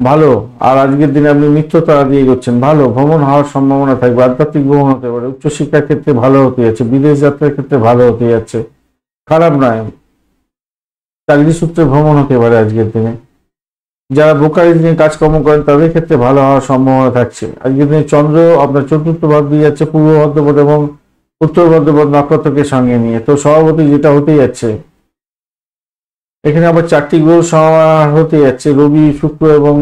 ভালো। আর আজকের দিনে আপনি মিত্র তারা দিয়ে করছেন, ভালো। ভ্রমণ হওয়ার সম্ভাবনা থাকবে, আধ্যাত্মিক ভ্রমণ হতে পারে, উচ্চশিক্ষার ক্ষেত্রে ভালো হতে যাচ্ছে, বিদেশ যাত্রার ক্ষেত্রে ভালো হতে যাচ্ছে, খারাপ নয়। চাকরি সূত্রে ভ্রমণ হতে পারে আজকের দিনে। যারা ব্রোকারেজ নিয়ে কাজকর্ম করেন তাদের ক্ষেত্রে ভালো হওয়ার সম্ভাবনা থাকছে। আজকের দিনে চন্দ্র আপনার চতুর্থ ভাব দিয়ে যাচ্ছে পূর্ব ভদ্রপদ এবং উত্তর ভদ্রপদ নক্ষত্রকে সঙ্গে নিয়ে, তো স্বভাবতই যেটা হতে যাচ্ছে এখানে আবার 4টি গ্রহ সমাহার হতে যাচ্ছে, রবি শুক্র এবং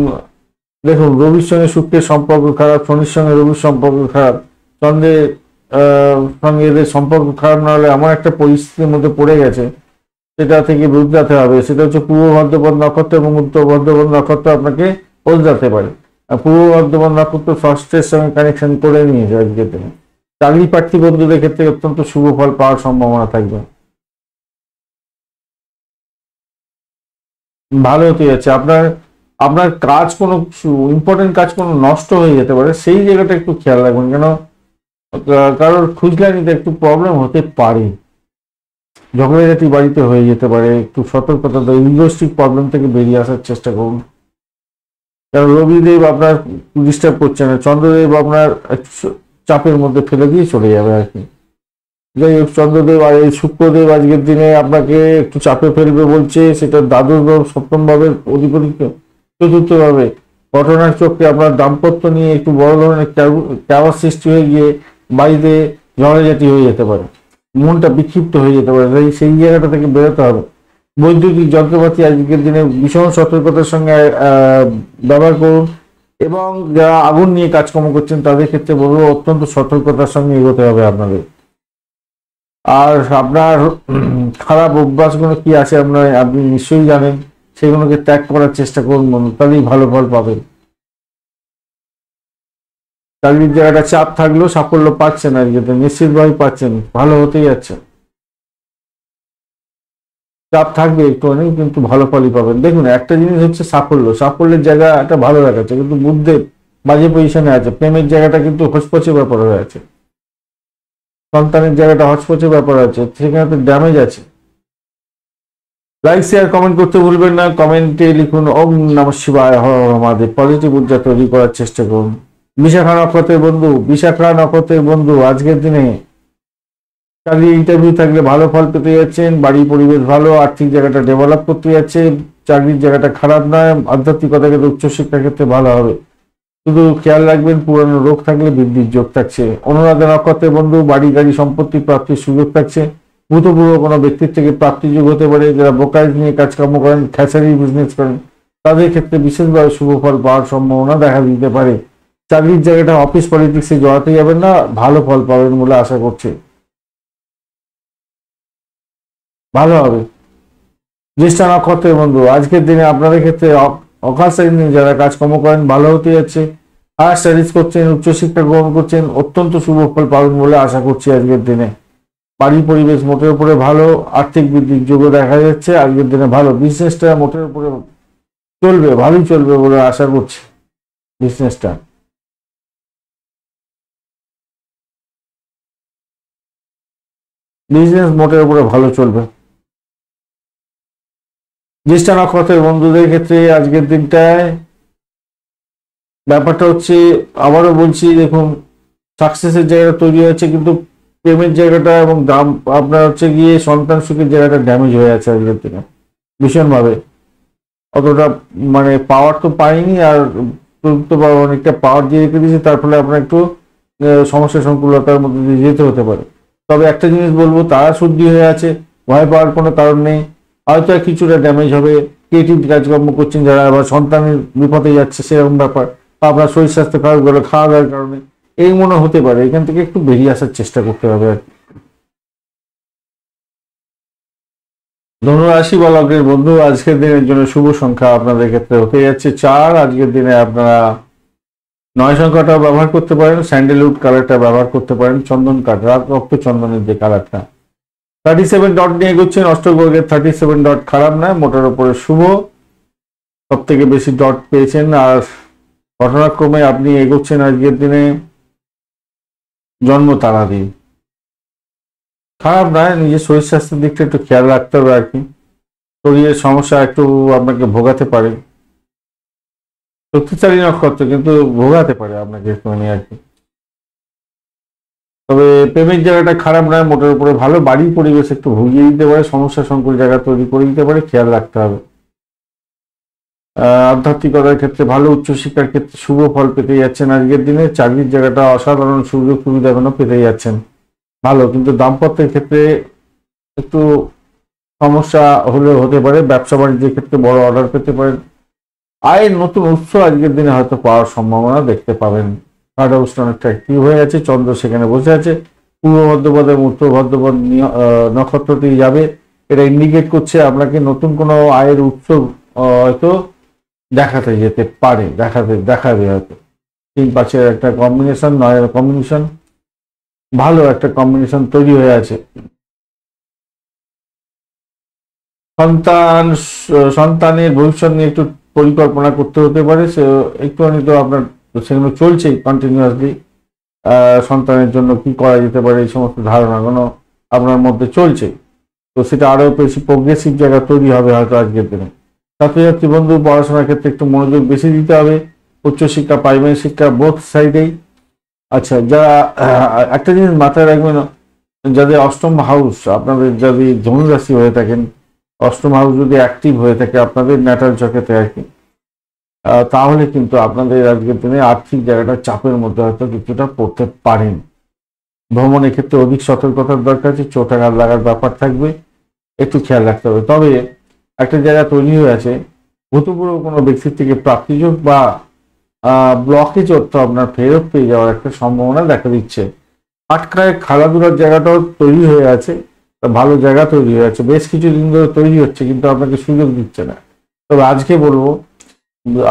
দেখুন রবির সঙ্গে শুক্রের সম্পর্ক খারাপ, শনির সঙ্গে রবির সম্পর্ক খারাপ, চন্দ্রের সঙ্গে এদের সম্পর্ক খারাপ না হলে এমন একটা পরিস্থিতির মধ্যে পড়ে গেছে সেটা থেকে বদলাতে হবে। সেটা হচ্ছে পূর্ব ভদ্রপদ নক্ষত্র এবং উত্তর ভদ্রপদ নক্ষত্র আপনাকে বদলাতে পারে। পূর্ব ভদ্রপদ নক্ষত্র ষষ্ঠের সঙ্গে কানেকশন করে নিয়ে যায় আজকের দিনে। চাকরি প্রার্থী বন্ধুদের ক্ষেত্রে অত্যন্ত শুভ ফল পাওয়ার সম্ভাবনা থাকবে, ভালো হতে যাচ্ছে। আপনার আপনার কাজ কোনো ইম্পর্টেন্ট কাজ কোনো নষ্ট হয়ে যেতে পারে, সেই জায়গাটা একটু খেয়াল রাখবেন, কেন কারোর খুঁজলা নিতে একটু প্রবলেম হতে পারে, ঝগড়াঝাটি বাড়িতে হয়ে যেতে পারে, একটু সতর্কতা ইগোস্টিক প্রবলেম থেকে বেরিয়ে আসার চেষ্টা করুন। কারণ রবিদেব আপনার ডিস্টার্ব করছে না, চন্দ্রদেব আপনার চাপের মধ্যে ফেলে দিয়ে চলে যাবে আর কি। যাই হোক, চন্দ্রদেব আর এই শুক্রদেব আজকের দিনে আপনাকে একটু চাপে ফেলবে বলছে, সেটা দ্বাদশ ভাব, সপ্তম ভাবের অধিপতি, চতুর্থ ভাবে ঘটনার চক্রে আপনার দাম্পত্য নিয়ে একটু বড় ধরনের চাওয়ার সৃষ্টি হয়ে গিয়ে বাড়িতে ঝড়াঝাটি হয়ে যেতে পারে, মনটা বিক্ষিপ্ত হয়ে যেতে পারে, তাই সেই জায়গাটা থেকে বেরোতে হবে। বৈদ্যুতিক যন্ত্রপাতি আজকের দিনে ভীষণ সতর্কতার সঙ্গে ব্যবহার করুন, এবং যারা আগুন নিয়ে কাজকর্ম করছেন তাদের ক্ষেত্রে বলবো অত্যন্ত সতর্কতার সঙ্গে এগোতে হবে আপনাদের। আর আপনার খারাপ অভ্যাসগুলো কি আছে আপনি নিশ্চয়ই জানেন, সেগুলোকে ত্যাগ করার চেষ্টা করুন, তাহলেই ভালো ফল পাবেন। চাকরির জায়গাটা চাপ থাকলেও সাফল্য পাচ্ছেন, আজকে নিশ্চিতভাবে পাচ্ছেন, ভালো হতেই যাচ্ছে। চাপ থাকবে একটু অনেক, কিন্তু ভালো ফলই পাবেন। দেখুন, একটা জিনিস হচ্ছে সাফল্যের জায়গাটা ভালো দেখাচ্ছে, কিন্তু বুদ্ধের বাজে পজিশনে আছে। প্রেমের জায়গাটা কিন্তু হচপচে ব্যাপার হয়ে আছে, সন্তানের জায়গাটা হচপচে ব্যাপার আছে, সেখানে তো ড্যামেজ আছে। লাইক শেয়ার কমেন্ট করতে ভুলবেন না। কমেন্টে লিখুন ওম নমঃ শিবায়, হর হর মহাদেব। পজিটিভ ঊর্জা তৈরি করার চেষ্টা করুন। বিশাখা নক্ষত্রের বন্ধু আজকের দিনে চাকরি ইন্টারভিউ থাকলে ভালো ফল পেতে যাচ্ছেন। বাড়ি পরিবেশ ভালো, আর্থিক জায়গাটা ডেভেলপ করতে যাচ্ছে, চাকরির জায়গাটা খারাপ নয়, আধ্যাত্মিকতা ক্ষেত্রে উচ্চশিক্ষার ক্ষেত্রে ভালো হবে। শুধু খেয়াল রাখবেন, পুরানো রোগ থাকলে বৃদ্ধির যোগ থাকছে। অনুরাধা নক্ষত্রের বন্ধু বাড়ি গাড়ি সম্পত্তি প্রাপ্তির সুযোগ থাকছে। ভূতপূর্ব কোনো ব্যক্তির থেকে প্রাপ্তি যোগ হতে পারে। যারা ব্রোকারেজ নিয়ে কাজকর্ম করেন, খ্যাচারি বিজনেস করেন, তাদের ক্ষেত্রে বিশেষভাবে শুভ ফল পাওয়ার সম্ভাবনা দেখা দিতে পারে। চাকরির জায়গাটা অফিস পলিটিক্সে জড়াতে যাবেন না, ভালো ফল পাবেন বলে আশা করছি, ভালো হবে। জ্যেষ্ঠা নক্ষত্রের বন্ধু আজকের দিনে আপনাদের ক্ষেত্রে অকাল শ্রেণীর যারা কাজকর্ম করেন ভালো হতে যাচ্ছে। হায়ার স্টাডিজ করছেন, উচ্চশিক্ষা গ্রহণ করছেন, অত্যন্ত শুভ ফল পাবেন বলে আশা করছি আজকের দিনে। বাড়ির পরিবেশ মোটের উপরে ভালো, আর্থিক বৃদ্ধির যোগ দেখা যাচ্ছে আজকের দিনে ভালো। বিজনেসটা মোটের উপরে চলবে, ভালোই চলবে বলে আশা করছি। বিজনেস মোটের উপরে ভালো চলবে। জ্যেষ্ঠা নক্ষত্রের বন্ধুদের ক্ষেত্রে আজকের দিনটায় ব্যাপারটা হচ্ছে, আবারও বলছি, দেখুন সাকসেসের জায়গাটা তৈরি হয়েছে, কিন্তু প্রেমের জায়গাটা এবং দাম আপনার হচ্ছে গিয়ে সন্তান সুখের জায়গাটা ড্যামেজ হয়ে আছে আজকের দিনে ভীষণভাবে। অতটা মানে পাওয়ার তো পাইনি, আর তো অনেকটা পাওয়ার দিয়ে রেখে দিয়েছে, তার ফলে আপনার একটু সমস্যা সংকুলতার মধ্যে দিয়ে যেতে হতে পারে। তবে একটা জিনিস বলবো, তারা শুদ্ধি হয়ে আছে, ভয় পাওয়ার কোনো কারণ নেই। হয়তো কিছুটা ড্যামেজ হবে, ক্রিয়েটিভ কাজকর্ম করছেন যারা, আবার সন্তানের বিপদে যাচ্ছে সেরকম ব্যাপার, আপনার শরীর স্বাস্থ্য খারাপ গেলে খাওয়া দাওয়ার কারণে এই মনে হতে পারে। এখান থেকে একটু বেরিয়ে আসার চেষ্টা করতে হবে আর কি। ধনুরাশি বা লগ্নের বন্ধু আজকের দিনের জন্য শুভ সংখ্যা আপনাদের ক্ষেত্রে হতে যাচ্ছে 4। আজকের দিনে আপনারা 9 সংখ্যাটা ব্যবহার করতে পারেন, স্যান্ডেলউড কালারটা ব্যবহার করতে পারেন, চন্দন কাঠ, রক্ত চন্দনের যে কালারটা। 37 ডট নিয়ে এগোচ্ছেন। অষ্টগ্রহের 37 ডট খারাপ নয়, মোটার উপরে শুভ, সব থেকে বেশি ডট পেয়েছেন। আর ঘটনাক্রমে আপনি এগোচ্ছেন আজকের দিনে জন্ম তারা দিয়ে, খারাপ নয়। নিজের শরীর স্বাস্থ্যের দিকটা একটু খেয়াল রাখতে হবে আর কি, শরীরের সমস্যা একটু আপনাকে ভোগাতে পারে। শক্তিশালী নক্ষত্র, কিন্তু ভোগাতে পারে আপনাকে একটুখানি আর কি। তবে প্রেমের জায়গাটা খারাপ নয়, মোটের উপরে ভালো। বাড়ির পরিবেশ একটু ভুগিয়ে দিতে পারে, সমস্যা সংকুল জায়গা তৈরি করে দিতে পারে, খেয়াল রাখতে হবে। আধ্যাত্মিকতার ক্ষেত্রে ভালো, উচ্চশিক্ষার ক্ষেত্রে শুভ ফল পেতে যাচ্ছেন আজকের দিনে। চাকরির জায়গাটা অসাধারণ সুযোগ সুবিধাগুলো পেতে যাচ্ছেন, ভালো। কিন্তু দাম্পত্যের ক্ষেত্রে একটু সমস্যা হলেও হতে পারে। ব্যবসা বাণিজ্যের ক্ষেত্রে বড় অর্ডার পেতে পারেন। আয়ের নতুন উৎস আজকের দিনে হয়তো পাওয়ার সম্ভাবনা দেখতে পাবেন। থার্ড হাউসটা অনেকটা অ্যাক্টিভ হয়ে আছে, চন্দ্র সেখানে বসে আছে। পূর্ব ভদ্রপদ এবং উত্তর ভদ্রপদ নক্ষত্রটি যাবে, এটা ইন্ডিকেট করছে আপনাকে নতুন কোনো আয়ের উৎস হয়তো দেখাতে যেতে পারে, দেখাবে হয়তো। 3-5-এর একটা কম্বিনেশন, 9-এর কম্বিনেশন, ভালো একটা কম্বিনেশন তৈরি হয়ে আছে। সন্তানের ভবিষ্যৎ নিয়ে একটু পরিকল্পনা করতে হতে পারে, সে একটুখানি তো আপনার সেগুলো চলছেই কন্টিনিউয়াসলি। সন্তানের জন্য কি করা যেতে পারে এই সমস্ত ধারণাগুলো আপনার মধ্যে চলছে, তো সেটা আরো বেশি প্রোগ্রেসিভ জায়গা তৈরি হবে হয়তো আজকের দিনে। ছাত্রছাত্রী বন্ধু পড়াশোনার ক্ষেত্রে একটু মনোযোগ বেশি দিতে হবে, উচ্চশিক্ষা প্রাইমারি শিক্ষা বোথ সাইডেই। আচ্ছা, যারা একটা জিনিস মাথায় রাখবেন, যাদের অষ্টম হাউস, আপনাদের যদি ধনু রাশি হয়ে থাকেন, অষ্টম হাউস যদি অ্যাক্টিভ হয়ে থাকে আপনাদের ন্যাটাল চকেতে আর কি, তাহলে কিন্তু আপনাদের আজকের দিনে আর্থিক জায়গাটা চাপের মধ্যে হয়তো কিছুটা পড়তে পারেন। ভ্রমণের ক্ষেত্রে অধিক সতর্কতার দরকার আছে, চোটাঘাত লাগার ব্যাপার থাকবে, একটু খেয়াল রাখতে হবে। তবে একটা জায়গা তৈরি হয়ে আছে, ভূতপূর্ব কোনো ব্যক্তির থেকে প্রাপ্তিযোগ বা ব্লকেজ অর্থ আপনার ফেরত পেয়ে যাওয়ার একটা সম্ভাবনা দেখা দিচ্ছে। আটকায় খেলাধুলার জায়গাটাও তৈরি হয়ে আছে, ভালো জায়গা তৈরি হয়ে আছে, বেশ কিছুদিন ধরে তৈরি হচ্ছে, কিন্তু আপনাকে সুযোগ দিচ্ছে না। তবে আজকে বলবো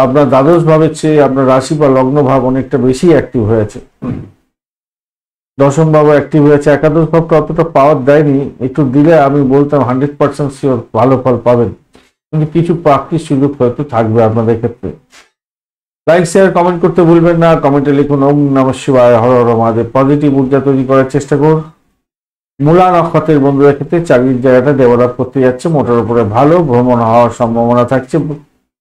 আপনার দ্বাদশ ভাবের চেয়ে আপনার রাশি বা লগ্ন ভাব অনেকটা বেশি অ্যাক্টিভ হয়েছে, দশম ভাব অ্যাক্টিভ হয়েছে। একাদশ ভাবটা অতটা পাওয়ার দেয়নি, একটু দিলে আমি বলতাম 100% শিওর ভালো ফল পাবেন, কিন্তু কিছু প্রাপ্তির সুযোগ হয়তো থাকবে আপনাদের ক্ষেত্রে। লাইক শেয়ার কমেন্ট করতে ভুলবেন না, কমেন্টে লিখুন ওম নমঃ শিবায়, হর হর মহাদেব। পজিটিভ ঊর্জা তৈরি করার চেষ্টা করুন। মূলা নক্ষত্রের বন্ধুদের ক্ষেত্রে চাকরির জায়গাটা ডেভেলপ করতে যাচ্ছে, মোটের উপরে ভালো, ভ্রমণ হওয়ার সম্ভাবনা থাকছে,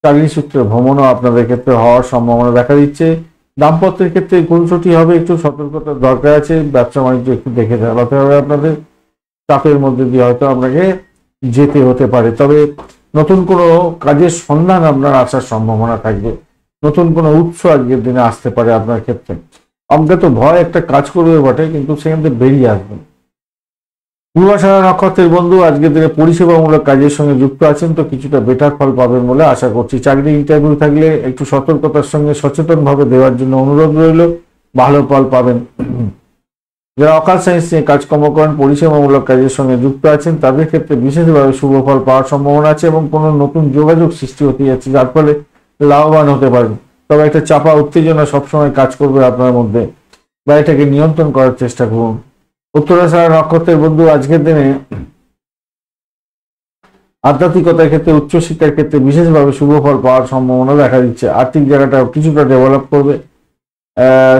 চাকরি সূত্রে ভ্রমণও আপনাদের ক্ষেত্রে হওয়ার সম্ভাবনা দেখা দিচ্ছে। দাম্পত্যের ক্ষেত্রে গুণসটি হবে, একটু সতর্কতার দরকার আছে, ব্যবসা বাণিজ্য একটু দেখে চালাতে হবে আপনাদের, চাপের মধ্যে দিয়ে হয়তো আপনাকে যেতে হতে পারে। তবে নতুন কোনো কাজের সন্ধান আপনার আসার সম্ভাবনা থাকবে, নতুন কোনো উৎস আজকের দিনে আসতে পারে আপনার ক্ষেত্রে। অজ্ঞাত ভয় একটা কাজ করবে বটে, কিন্তু সেখান থেকে বেরিয়ে আসবেন। পূর্বাষাঢ়া নক্ষত্রের বন্ধু আজকের দিনে পরিষেবামূলক কাজের সঙ্গে যুক্ত আছেন, তো কিছুটা বেটার ফল পাবেন বলে আশা করছি। চাকরি ইন্টারভিউ থাকলে একটু সতর্কতার সঙ্গে সচেতনভাবে দেওয়ার জন্য অনুরোধ রইল, ভালো ফল পাবেন। যারা অকাল সায়েন্স নিয়ে কাজকর্ম করেন, পরিষেবামূলক কাজের সঙ্গে যুক্ত আছেন, তাদের ক্ষেত্রে বিশেষভাবে শুভ ফল পাওয়ার সম্ভাবনা আছে এবং কোনো নতুন যোগাযোগ সৃষ্টি হতে যাচ্ছে, যার ফলে লাভবান হতে পারেন। তবে একটা চাপা উত্তেজনা সবসময় কাজ করবে আপনার মধ্যে, বা এটাকে নিয়ন্ত্রণ করার চেষ্টা করুন। উত্তরাষাঢ়া নক্ষত্রের বন্ধু আজকের দিনে আধ্যাত্মিকতার ক্ষেত্রে, উচ্চশিক্ষার ক্ষেত্রে বিশেষভাবে শুভ ফল পাওয়ার সম্ভাবনা দেখা দিচ্ছে। আর্থিক জায়গাটা কিছুটা ডেভেলপ করবে,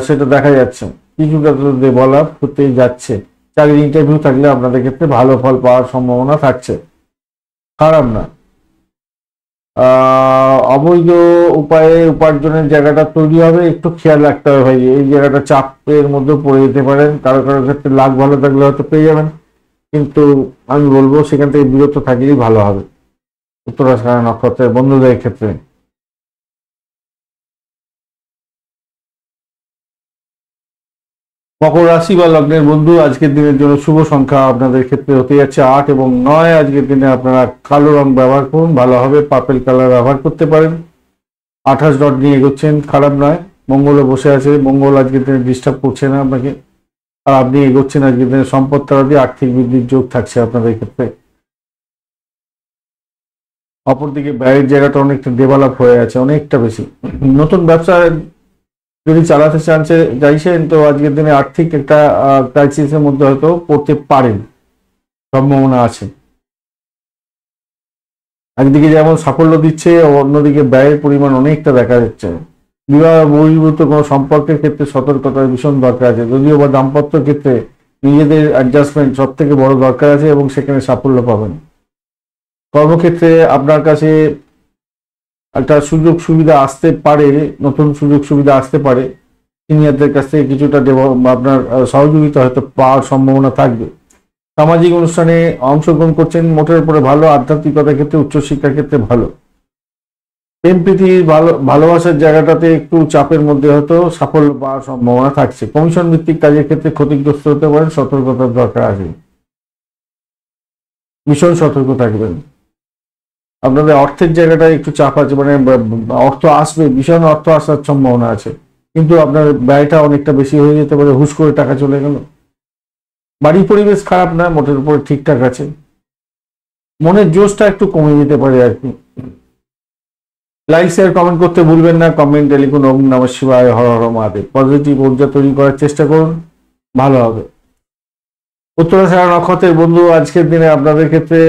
সেটা দেখা যাচ্ছে, কিছুটা তো ডেভেলপ হতেই যাচ্ছে। চাকরি ইন্টারভিউ থাকলে আপনাদের ক্ষেত্রে ভালো ফল পাওয়ার সম্ভাবনা থাকছে, খারাপ না। অবৈধ উপায়ে উপার্জনের জায়গাটা তৈরি হবে, একটু খেয়াল রাখতে হবে ভাই, এই জায়গাটা চাপের মধ্যে পড়ে যেতে পারেন। কারো কারো ক্ষেত্রে লাখ ভালো থাকলে হয়তো পেয়ে যাবেন, কিন্তু আমি বলবো সেখান থেকে বিরত থাকলেই ভালো হবে উত্তরাষাঢ়া নক্ষত্রের বন্ধুদের ক্ষেত্রে। মকর রাশি বা লগ্নের বন্ধু আজকের দিনের জন্য শুভ সংখ্যা আপনাদের ক্ষেত্রে হতে যাচ্ছে 8 এবং 9। আজকের দিনে আপনারা কালো রং ব্যবহার করুন, ভালো হবে। পার্পেল কালার ব্যবহার করতে পারেন। 28 ডট নিয়ে এগোচ্ছেন, খারাপ নয়। মঙ্গলও বসে আছে, মঙ্গল আজকের দিনে ডিস্টার্ব করছে না আপনাকে, আর আপনি এগোচ্ছেন আজকের দিনে সম্পদ তারা দিয়ে, আর্থিক বৃদ্ধির যোগ থাকছে আপনাদের ক্ষেত্রে। অপরদিকে ব্যয়ের জায়গাটা অনেকটা ডেভেলপ হয়ে আছে, অনেকটা বেশি। নতুন ব্যবসা যদি চালাতে চাইছেন, তো আজকের দিনে আর্থিক একটা ক্রাইসিসের মধ্যে হয়তো পড়তে পারেন, সম্ভাবনা আছে। একদিকে যেমন সাফল্য দিচ্ছে, অন্যদিকে ব্যয়ের পরিমাণ অনেকটা দেখা যাচ্ছে। বিবাহ বহির্ভূত কোনো সম্পর্কের ক্ষেত্রে সতর্কতার ভীষণ দরকার আছে, যদিও বা দাম্পত্য ক্ষেত্রে নিজেদের অ্যাডজাস্টমেন্ট সব থেকে বড় দরকার আছে এবং সেখানে সাফল্য পাবেন। কর্মক্ষেত্রে আপনার কাছে একটা সুযোগ সুবিধা আসতে পারে, নতুন সুযোগ সুবিধা আসতে পারে, সিনিয়রদের কাছ থেকে কিছুটা আপনার সহযোগিতা হয়তো পাওয়ার সম্ভাবনা থাকবে। সামাজিক অনুষ্ঠানে অংশগ্রহণ করছেন, মোটের উপরে ভালো। আধ্যাত্মিকতার ক্ষেত্রে, উচ্চশিক্ষার ক্ষেত্রে ভালো। প্রেম প্রীতির ভালোবাসার জায়গাটাতে একটু চাপের মধ্যে হয়তো সাফল্য পাওয়ার সম্ভাবনা থাকছে। কমিশন ভিত্তিক কাজের ক্ষেত্রে ক্ষতিগ্রস্ত হতে পারেন, সতর্কতার দরকার আছে, ভীষণ সতর্ক থাকবেন। আপনাদের অর্থের জায়গাটা একটু চাপ আছে, মানে অর্থ আসবে, ভীষণ অর্থ আসার সম্ভাবনা আছে, কিন্তু আপনার ব্যয়টা অনেকটা বেশি হয়ে যেতে পারে, হুশ করে টাকা চলে গেল। বাড়ির পরিবেশ খারাপ না, মোটের উপরে ঠিকঠাক আছে। মনের জোশটা একটু কমে যেতে পারে আর কি। লাইক শেয়ার কমেন্ট করতে ভুলবেন না, কমেন্টে লিখুন ওম নমঃ শিবায়, হর হর মহাদেব। পজিটিভ ঊর্জা তৈরি করার চেষ্টা করুন, ভালো হবে। উত্তরাষাঢ়া নক্ষত্রের বন্ধু আজকের দিনে আপনাদের ক্ষেত্রে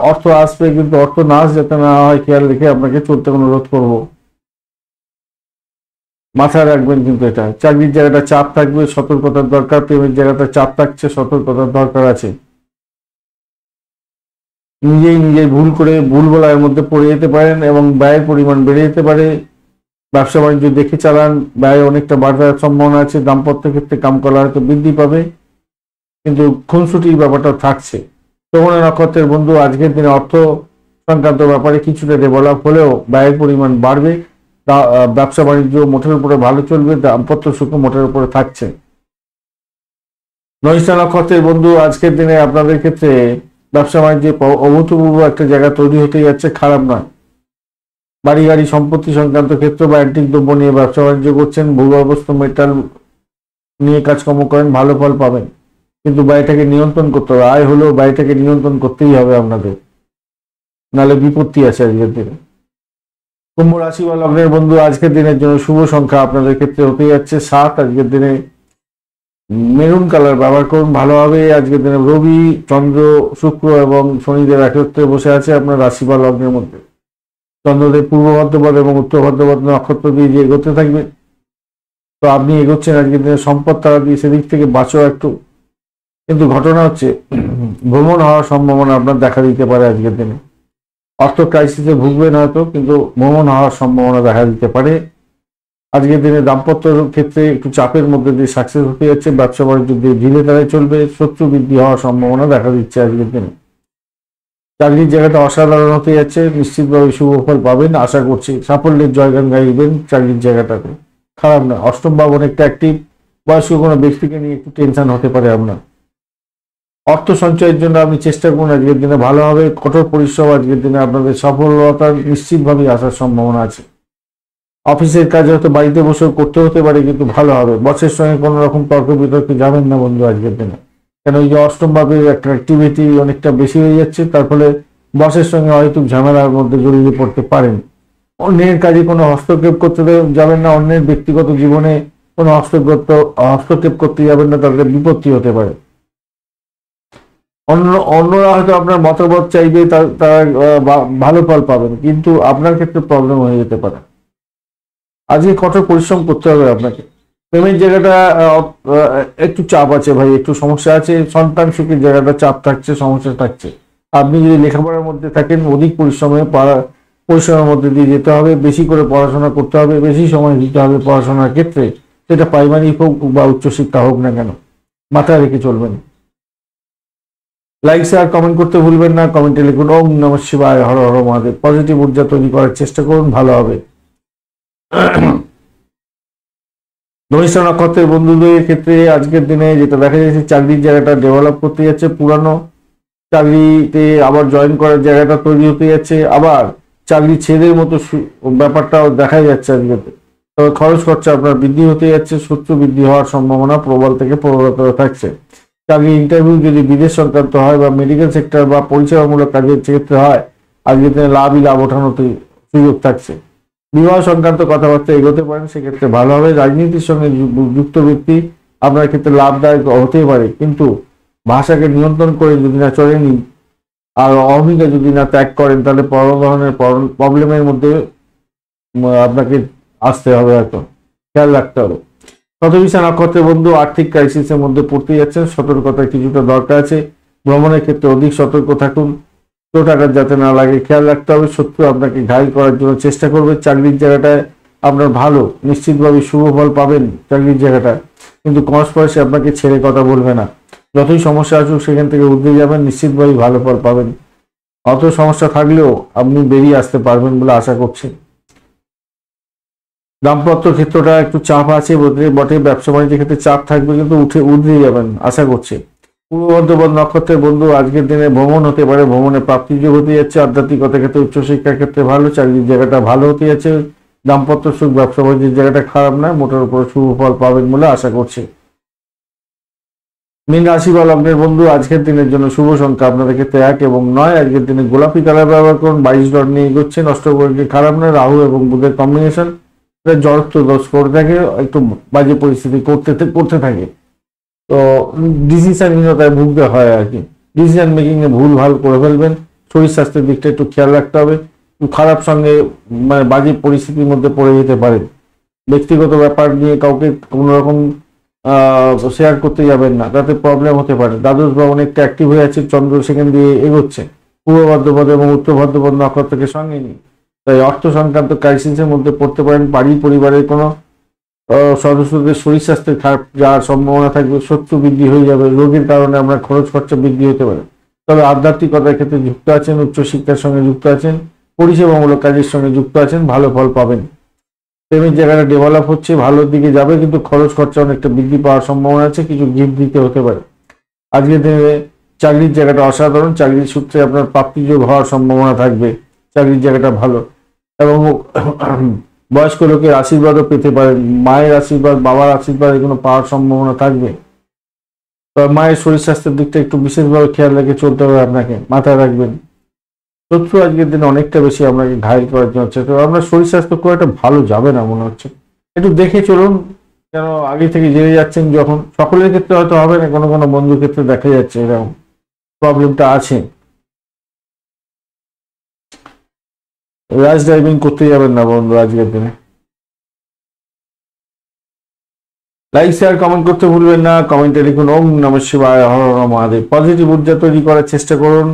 অর্থ আসবে, কিন্তু অর্থ নাশ যাতে না হয় খেয়াল রেখে আপনাকে চলতে অনুরোধ করব, মাথায় রাখবেন। কিন্তু এটা চাকরির জায়গাটা চাপ থাকবে, সতর্কতার দরকার। প্রেমের জায়গাটা চাপ থাকছে, সতর্কতার দরকার আছে। নিজেই ভুল করে ভুল বলার মধ্যে পড়ে যেতে পারেন এবং ব্যয়ের পরিমাণ বেড়ে যেতে পারে। ব্যবসা বাণিজ্য দেখে চালান, ব্যয় অনেকটা বাড়ার সম্ভাবনা আছে। দাম্পত্য ক্ষেত্রে কামকলা হয়তো বৃদ্ধি পাবে। কিন্তু খুনসুটির ব্যাপারটা থাকছে। শ্রবণ নক্ষত্রের বন্ধু আজকের দিনে অর্থ সংক্রান্ত ব্যাপারে কিছুটা ডেভেলপ হলেও ব্যয়ের পরিমাণ বাড়বে। ব্যবসা বাণিজ্য মোটের উপরে ভালো চলবে, দাম্পত্য সুখ মোটের উপরে থাকছে। ধনিষ্ঠা নক্ষত্রের বন্ধু আজকের দিনে আপনাদের ক্ষেত্রে ব্যবসা বাণিজ্যে অভূতপূর্ব একটা জায়গা তৈরি হতে যাচ্ছে, খারাপ নয়। বাড়ি গাড়ি সম্পত্তি সংক্রান্ত ক্ষেত্র বা অ্যান্টিক দ্রব্য নিয়ে ব্যবসা বাণিজ্য করছেন, ভূগর্ভস্থ মেটাল নিয়ে কাজকর্ম করেন, ভালো ফল পাবেন। কিন্তু বাড়িটাকে নিয়ন্ত্রণ করতে হবে, আয় হলেও বাড়িটাকে নিয়ন্ত্রণ করতেই হবে আপনাদের, নাহলে বিপত্তি আছে আজকের দিনে। কুম্ভ রাশি বা লগ্নের বন্ধু আজকের দিনের জন্য শুভ সংখ্যা আপনাদের ক্ষেত্রে হতে যাচ্ছে 7। আজকের দিনে মেরুন কালার ব্যবহার করুন, ভালো হবে। আজকের দিনে রবি, চন্দ্র, শুক্র এবং শনিদেব একত্রে বসে আছে আপনার রাশি বা লগ্নের মধ্যে। চন্দ্রদেব পূর্ব ভাদ্রপদ এবং উত্তর ভাদ্রপদ নক্ষত্র দিয়ে যে এগোতে থাকবে, তো আপনি এগোচ্ছেন আজকের দিনে সম্পদ তারা দিয়ে, সেদিক থেকে বাঁচো একটু। কিন্তু ঘটনা হচ্ছে ভ্রমণ হওয়ার সম্ভাবনা আপনার দেখা দিতে পারে আজকের দিনে। অর্থ ক্রাইসিসে ভুগবেন হয়তো, কিন্তু ভ্রমণ হওয়ার সম্ভাবনা দেখা দিতে পারে। আজকের দিনে দাম্পত্য ক্ষেত্রে একটু চাপের মধ্যে দিয়ে সাকসেস হতে যাচ্ছে, ব্যবসা বাণিজ্য দিয়ে ধীরে তারাই চলবে, শত্রু বৃদ্ধি হওয়ার সম্ভাবনা দেখা দিচ্ছে আজকের দিনে। চাকরির জায়গাটা অসাধারণ হতে যাচ্ছে, নিশ্চিতভাবে শুভ ফল পাবেন আশা করছি। সাফল্যের জয়গান গাইবেন চাকরির জায়গাটাতে, খারাপ না। অষ্টম ভাব অনেকটা অ্যাক্টিভ, বয়স্ক কোনো ব্যক্তিকে নিয়ে একটু টেনশন হতে পারে আপনার। অর্থ সঞ্চয়ের জন্য আপনি চেষ্টা করুন, আজকের দিনে ভালো হবে। কঠোর পরিশ্রম আজকের দিনে আপনাদের সফলতা নিশ্চিতভাবে আসার সম্ভাবনা আছে। অফিসের কাজ হয়তো বাড়িতে বসেও করতে হতে পারে, কিন্তু ভালো হবে। বসের সঙ্গে কোনো রকম তর্ক বিতর্কে যাবেন না বন্ধু আজকের দিনে, কেন ওই যে অষ্টম ভাবের একটা অ্যাক্টিভিটি অনেকটা বেশি হয়ে যাচ্ছে, তার ফলে বসের সঙ্গে হয়তো ঝামেলার মধ্যে জড়িয়ে পড়তে পারেন। অন্যের কাজে কোনো হস্তক্ষেপ করতে যাবেন না, অন্যের ব্যক্তিগত জীবনে কোনো হস্তক্ষেপ করতে যাবেন না, তাদের বিপত্তি হতে পারে। অন্যরা হয়তো আপনার মতামত চাইবে, তারা ভালো ফল পাবেন, কিন্তু আপনার ক্ষেত্রে প্রবলেম হয়ে যেতে পারে। আজকে কঠোর পরিশ্রম করতে হবে আপনাকে। প্রেমের জায়গাটা একটু চাপ আছে ভাই, একটু সমস্যা আছে। সন্তান সুখের জায়গাটা চাপ থাকছে, সমস্যা থাকছে। আপনি যদি লেখাপড়ার মধ্যে থাকেন, অধিক পরিশ্রমের মধ্যে দিয়ে যেতে হবে, বেশি করে পড়াশোনা করতে হবে, বেশি সময় দিতে হবে পড়াশোনার ক্ষেত্রে, সেটা প্রাইমারি হোক বা উচ্চশিক্ষা হোক না কেন, মাথায় রেখে চলবেন। লাইক শেয়ার কমেন্ট করতে ভুলবেন না। কমেন্টে লিখুন ওম নমঃ শিবায়, হর হর মহাদেব। পজিটিভ ঊর্জা তৈরি করার চেষ্টা করুন, ভালো হবে। ধনিষ্ঠা নক্ষত্রের বন্ধুদের ক্ষেত্রে আজকের দিনে যেটা দেখা যাচ্ছে, চাকরির জায়গাটা ডেভেলপ করতে যাচ্ছে, পুরানো চাকরিতে আবার জয়েন করার জায়গাটা তৈরি হতে যাচ্ছে, আবার চাকরি ছেদের মতো ব্যাপারটাও দেখা যাচ্ছে আজকে। তবে খরচ খরচা আপনার বৃদ্ধি হতে যাচ্ছে, শত্রু বৃদ্ধি হওয়ার সম্ভাবনা প্রবল থেকে প্রবলতর থাকছে। চাকরি ইন্টারভিউ যদি বিদেশ সংক্রান্ত হয় বা মেডিকেল সেক্টর বা পরিষেবামূলক কাজের ক্ষেত্রে হয়, আজকের দিনে লাভ ওঠানোতে সুযোগ থাকছে। বিবাহ সংক্রান্ত কথাবার্তা এগোতে পারেন, সেক্ষেত্রে ভালো হবে। রাজনীতির সঙ্গে যুক্ত ব্যক্তি আপনার ক্ষেত্রে লাভদায়ক হতে পারে, কিন্তু ভাষাকে নিয়ন্ত্রণ করে যদি না চলেনি আর অহমিকা যদি না ত্যাগ করেন, তাহলে বড় ধরনের প্রবলেমের মধ্যে আপনাকে আসতে হবে, হয়তো খেয়াল রাখতে হবে। শতবিশা নক্ষত্রের বন্ধু আর্থিক ক্রাইসিসের মধ্যে পড়তে যাচ্ছেন, সতর্কতার কিছুটা দরকার আছে। ভ্রমণের ক্ষেত্রে অধিক সতর্ক থাকুন, টাকা যাতে না লাগে খেয়াল রাখতে হবে। শত্রু আপনাকে ঘায়ল করার জন্য চেষ্টা করবে। চাকরির জায়গাটায় আপনার ভালো, নিশ্চিতভাবে শুভ ফল পাবেন চাকরির জায়গাটায়, কিন্তু কনস্পারেসি আপনাকে ছেড়ে কথা বলবে না। যতই সমস্যা আসুক সেখান থেকে উঠে যাবেন, নিশ্চিতভাবে ভালো ফল পাবেন। অত সমস্যা থাকলেও আপনি বেরিয়ে আসতে পারবেন বলে আশা করছি। দাম্পত্য ক্ষেত্রটা একটু চাপ আছে বটে, ব্যবসা বাণিজ্যের ক্ষেত্রে চাপ থাকবে, কিন্তু উঠে যাবেন আশা করছি। পূর্ব ভাদ্রপদ নক্ষত্রের বন্ধু আজকের দিনে ভ্রমণ হতে পারে, ভ্রমণে প্রাপ্তির যোগ হতে যাচ্ছে। আধ্যাত্মিকতার ক্ষেত্রে, উচ্চশিক্ষার ক্ষেত্রে ভালো, চাকরির জায়গাটা ভালো হতে যাচ্ছে। দাম্পত্য সুখ, ব্যবসা বাণিজ্যের জায়গাটা খারাপ নয়, মোটের উপর শুভ ফল পাবেন বলে আশা করছি। মীন রাশি বা লগ্নের বন্ধু আজকের দিনের জন্য শুভ সংখ্যা আপনাদের ক্ষেত্রে 1 এবং 9। আজকের দিনে গোলাপি কালার ব্যবহার করুন, 22 ডট নিয়ে এগোচ্ছে। অষ্টগ্রহকে খারাপ নয়, রাহু এবং বুধের কম্বিনেশন জড়ত্ব দোষ করে থাকে, একটু বাজে পরিস্থিতি করতে থাকে, তো ডিসিশনহীনতায় ভুগতে হয় আর কি। ডিসিশন মেকিং এ ভুল ভাল করে ফেলবেন। শরীর স্বাস্থ্যের দিকটা একটু খেয়াল রাখতে হবে। খারাপ সঙ্গে মানে বাজে পরিস্থিতির মধ্যে পড়ে যেতে পারেন। ব্যক্তিগত ব্যাপার নিয়ে কাউকে কোনো রকম শেয়ার করতে যাবেন না, তাতে প্রবলেম হতে পারে। দ্বাদশ ভাব অনেকটা অ্যাক্টিভ হয়ে আছে, চন্দ্র সেখান দিয়ে এগোচ্ছে। পূর্ব ভাদ্রপদ এবং উত্তর ভাদ্রপদ নক্ষত্রকে সঙ্গে নিয়ে, তাই অর্থ সংক্রান্ত ক্রাইসিসের মধ্যে পড়তে পারেন। বাড়ি পরিবারের কোনো সদস্যদের শরীর স্বাস্থ্যের খারাপ যাওয়ার সম্ভাবনা থাকবে, শত্রু বৃদ্ধি হয়ে যাবে, রোগের কারণে আমরা খরচ খরচা বৃদ্ধি হতে পারে। তবে আধ্যাত্মিকতার ক্ষেত্রে যুক্ত আছেন, উচ্চশিক্ষার সঙ্গে যুক্ত আছেন, পরিষেবামূলক কাজের সঙ্গে যুক্ত আছেন, ভালো ফল পাবেন। প্রেমের জায়গাটা ডেভেলপ হচ্ছে, ভালোর দিকে যাবে, কিন্তু খরচ খরচা অনেকটা বৃদ্ধি পাওয়ার সম্ভাবনা আছে, কিছু গিফট দিতে হতে পারে। আজকের দিনে চাকরির জায়গাটা অসাধারণ, চাকরির সূত্রে আপনার প্রাপ্তিযোগ হওয়ার সম্ভাবনা থাকবে, চাকরির জায়গাটা ভালো। এবং বয়স্ক লোকের আশীর্বাদও পেতে পারেন, মায়ের আশীর্বাদ, বাবার আশীর্বাদ এগুলো পাওয়ার সম্ভাবনা থাকবে। তবে মায়ের শরীর স্বাস্থ্যের দিকটা একটু বিশেষভাবে খেয়াল রেখে চলতে হবে, আপনাকে মাথায় রাখবেন। শত্রু আজকের দিনে অনেকটা বেশি আপনাকে ঘায়ল করার জন্য হচ্ছে, তো আপনার শরীর স্বাস্থ্য খুব একটা ভালো যাবে না মনে হচ্ছে, একটু দেখে চলুন। কেন আগে থেকে জেনে যাচ্ছেন যখন, সকলের ক্ষেত্রে হয়তো হবে না, কোনো কোনো বন্ধুর ক্ষেত্রে দেখা যাচ্ছে এরকম প্রবলেমটা আছে। র্যাশ ড্রাইভিং করতে যাবেন না বন্ধু আজকের দিনে। লাইক শেয়ার কমেন্ট করতে ভুলবেন না, কমেন্টে লিখুন ওম নমঃ শিবায়, হর হর মহাদেব। পজিটিভ ঊর্জা তৈরি করার চেষ্টা করুন,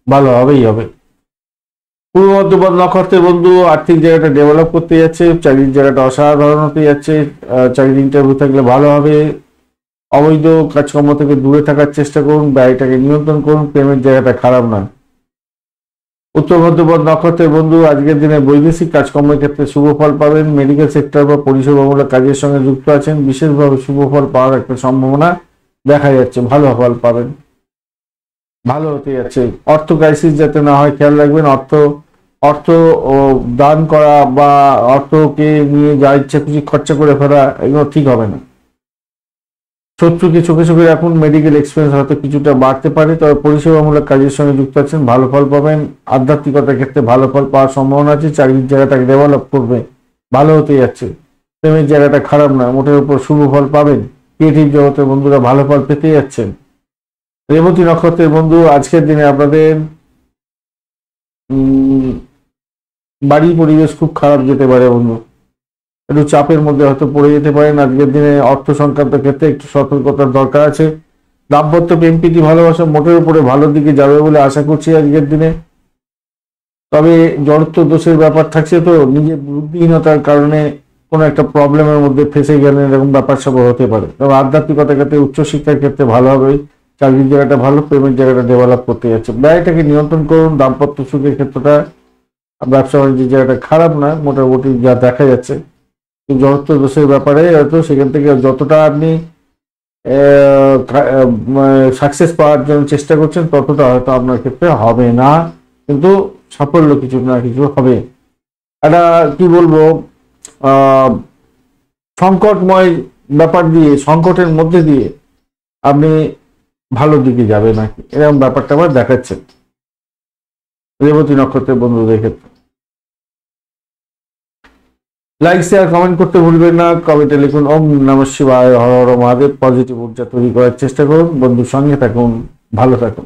ভালো হবেই হবে। পূর্ব মধ্যপদ নক্ষত্রের বন্ধু আর্থিক জায়গাটা ডেভেলপ করতে যাচ্ছে, চাকরির জায়গাটা অসাধারণ হতে যাচ্ছে, চাকরির ইন্টারভিউ থাকলে ভালো হবে। অবৈধ কাজকর্ম থেকে দূরে থাকার চেষ্টা করুন, ব্যয়টাকে নিয়ন্ত্রণ করুন, প্রেমের জায়গাটা খারাপ নয়। উত্তর মধ্যপদ নক্ষত্রের বন্ধু আজকের দিনে বৈদেশিক কাজকর্মের ক্ষেত্রে শুভ ফল পাবেন, মেডিকেল সেক্টর বা পরিষেবামূলক কাজের সঙ্গে যুক্ত আছেন, বিশেষভাবে শুভ ফল পাওয়ার একটা সম্ভাবনা দেখা যাচ্ছে, ভালো ফল পাবেন, ভালো হতে যাচ্ছে। অর্থ ক্রাইসিস যাতে না হয় খেয়াল রাখবেন। অর্থ ও দান করা বা অর্থকে নিয়ে যা ইচ্ছা খুশি খরচা করে ফেলা এগুলো ঠিক হবে না। শত্রুকে চোখে চোখে রাখুন, মেডিকেল এক্সপেন্স হয়তো কিছুটা বাড়তে পারে, তবে পরিষেবামূলক কাজের সঙ্গে যুক্ত আছেন, ভালো ফল পাবেন। আধ্যাত্মিকতার ক্ষেত্রে ভালো ফল পাওয়ার সম্ভাবনা আছে, চাকরির জায়গাটাকে ডেভেলপ করবে, ভালো হতে যাচ্ছে। প্রেমের জায়গাটা খারাপ না, মোটের উপর শুভ ফল পাবেন। ক্রিয়েটিভ জগতের বন্ধুরা ভালো ফল পেতে যাচ্ছেন। রেবতী নক্ষত্রের বন্ধু আজকের দিনে আপনাদের বাড়ির পরিবেশ খুব খারাপ যেতে পারে বন্ধু, একটু চাপের মধ্যে হয়তো পড়ে যেতে পারেন। আজকের দিনে অর্থ সংক্রান্ত ক্ষেত্রে একটু সতর্কতার দরকার আছে। দাম্পত্য প্রেম প্রীতি ভালোবাসা মোটের উপরে ভালোর দিকে যাবে বলে আশা করছি আজকের দিনে। তবে জড়ত্ব দোষের ব্যাপার থাকছে, তো নিজের বুদ্ধিহীনতার কারণে কোনো একটা প্রবলেমের মধ্যে ফেসে গেলেন, এরকম ব্যাপার সব হতে পারে। তবে আধ্যাত্মিকতার ক্ষেত্রে উচ্চশিক্ষার ক্ষেত্রে ভালো হবে, চাকরির জায়গাটা ভালো, প্রেমের জায়গাটা ডেভেলপ করতে যাচ্ছে। ব্যয়টাকে নিয়ন্ত্রণ করুন, দাম্পত্য সুখের ক্ষেত্রটা, ব্যবসা বাণিজ্যের জায়গাটা খারাপ না, মোটামুটি যা দেখা যাচ্ছে। জড়ত্ব দোষের ব্যাপারে হয়তো সেখান থেকে যতটা আপনি সাকসেস পাওয়ার জন্য চেষ্টা করছেন ততটা হয়তো আপনার ক্ষেত্রে হবে না, কিন্তু সাফল্য কিছু না কিছু হবে। একটা কি বলবো, সংকটময় ব্যাপার দিয়ে, সংকটের মধ্যে দিয়ে আপনি ভালো দিকে যাবে নাকি, এরকম ব্যাপারটা আবার দেখাচ্ছে রেবতী নক্ষত্রের বন্ধুদের ক্ষেত্রে। লাইক শেয়ার কমেন্ট করতে ভুলবেন না, কমেন্টে লিখুন ওম নমঃ শিবায়, হর হর মহাদেব। পজিটিভ ঊর্জা তৈরি করার চেষ্টা করুন, বন্ধুর সঙ্গে থাকুন, ভালো থাকুন।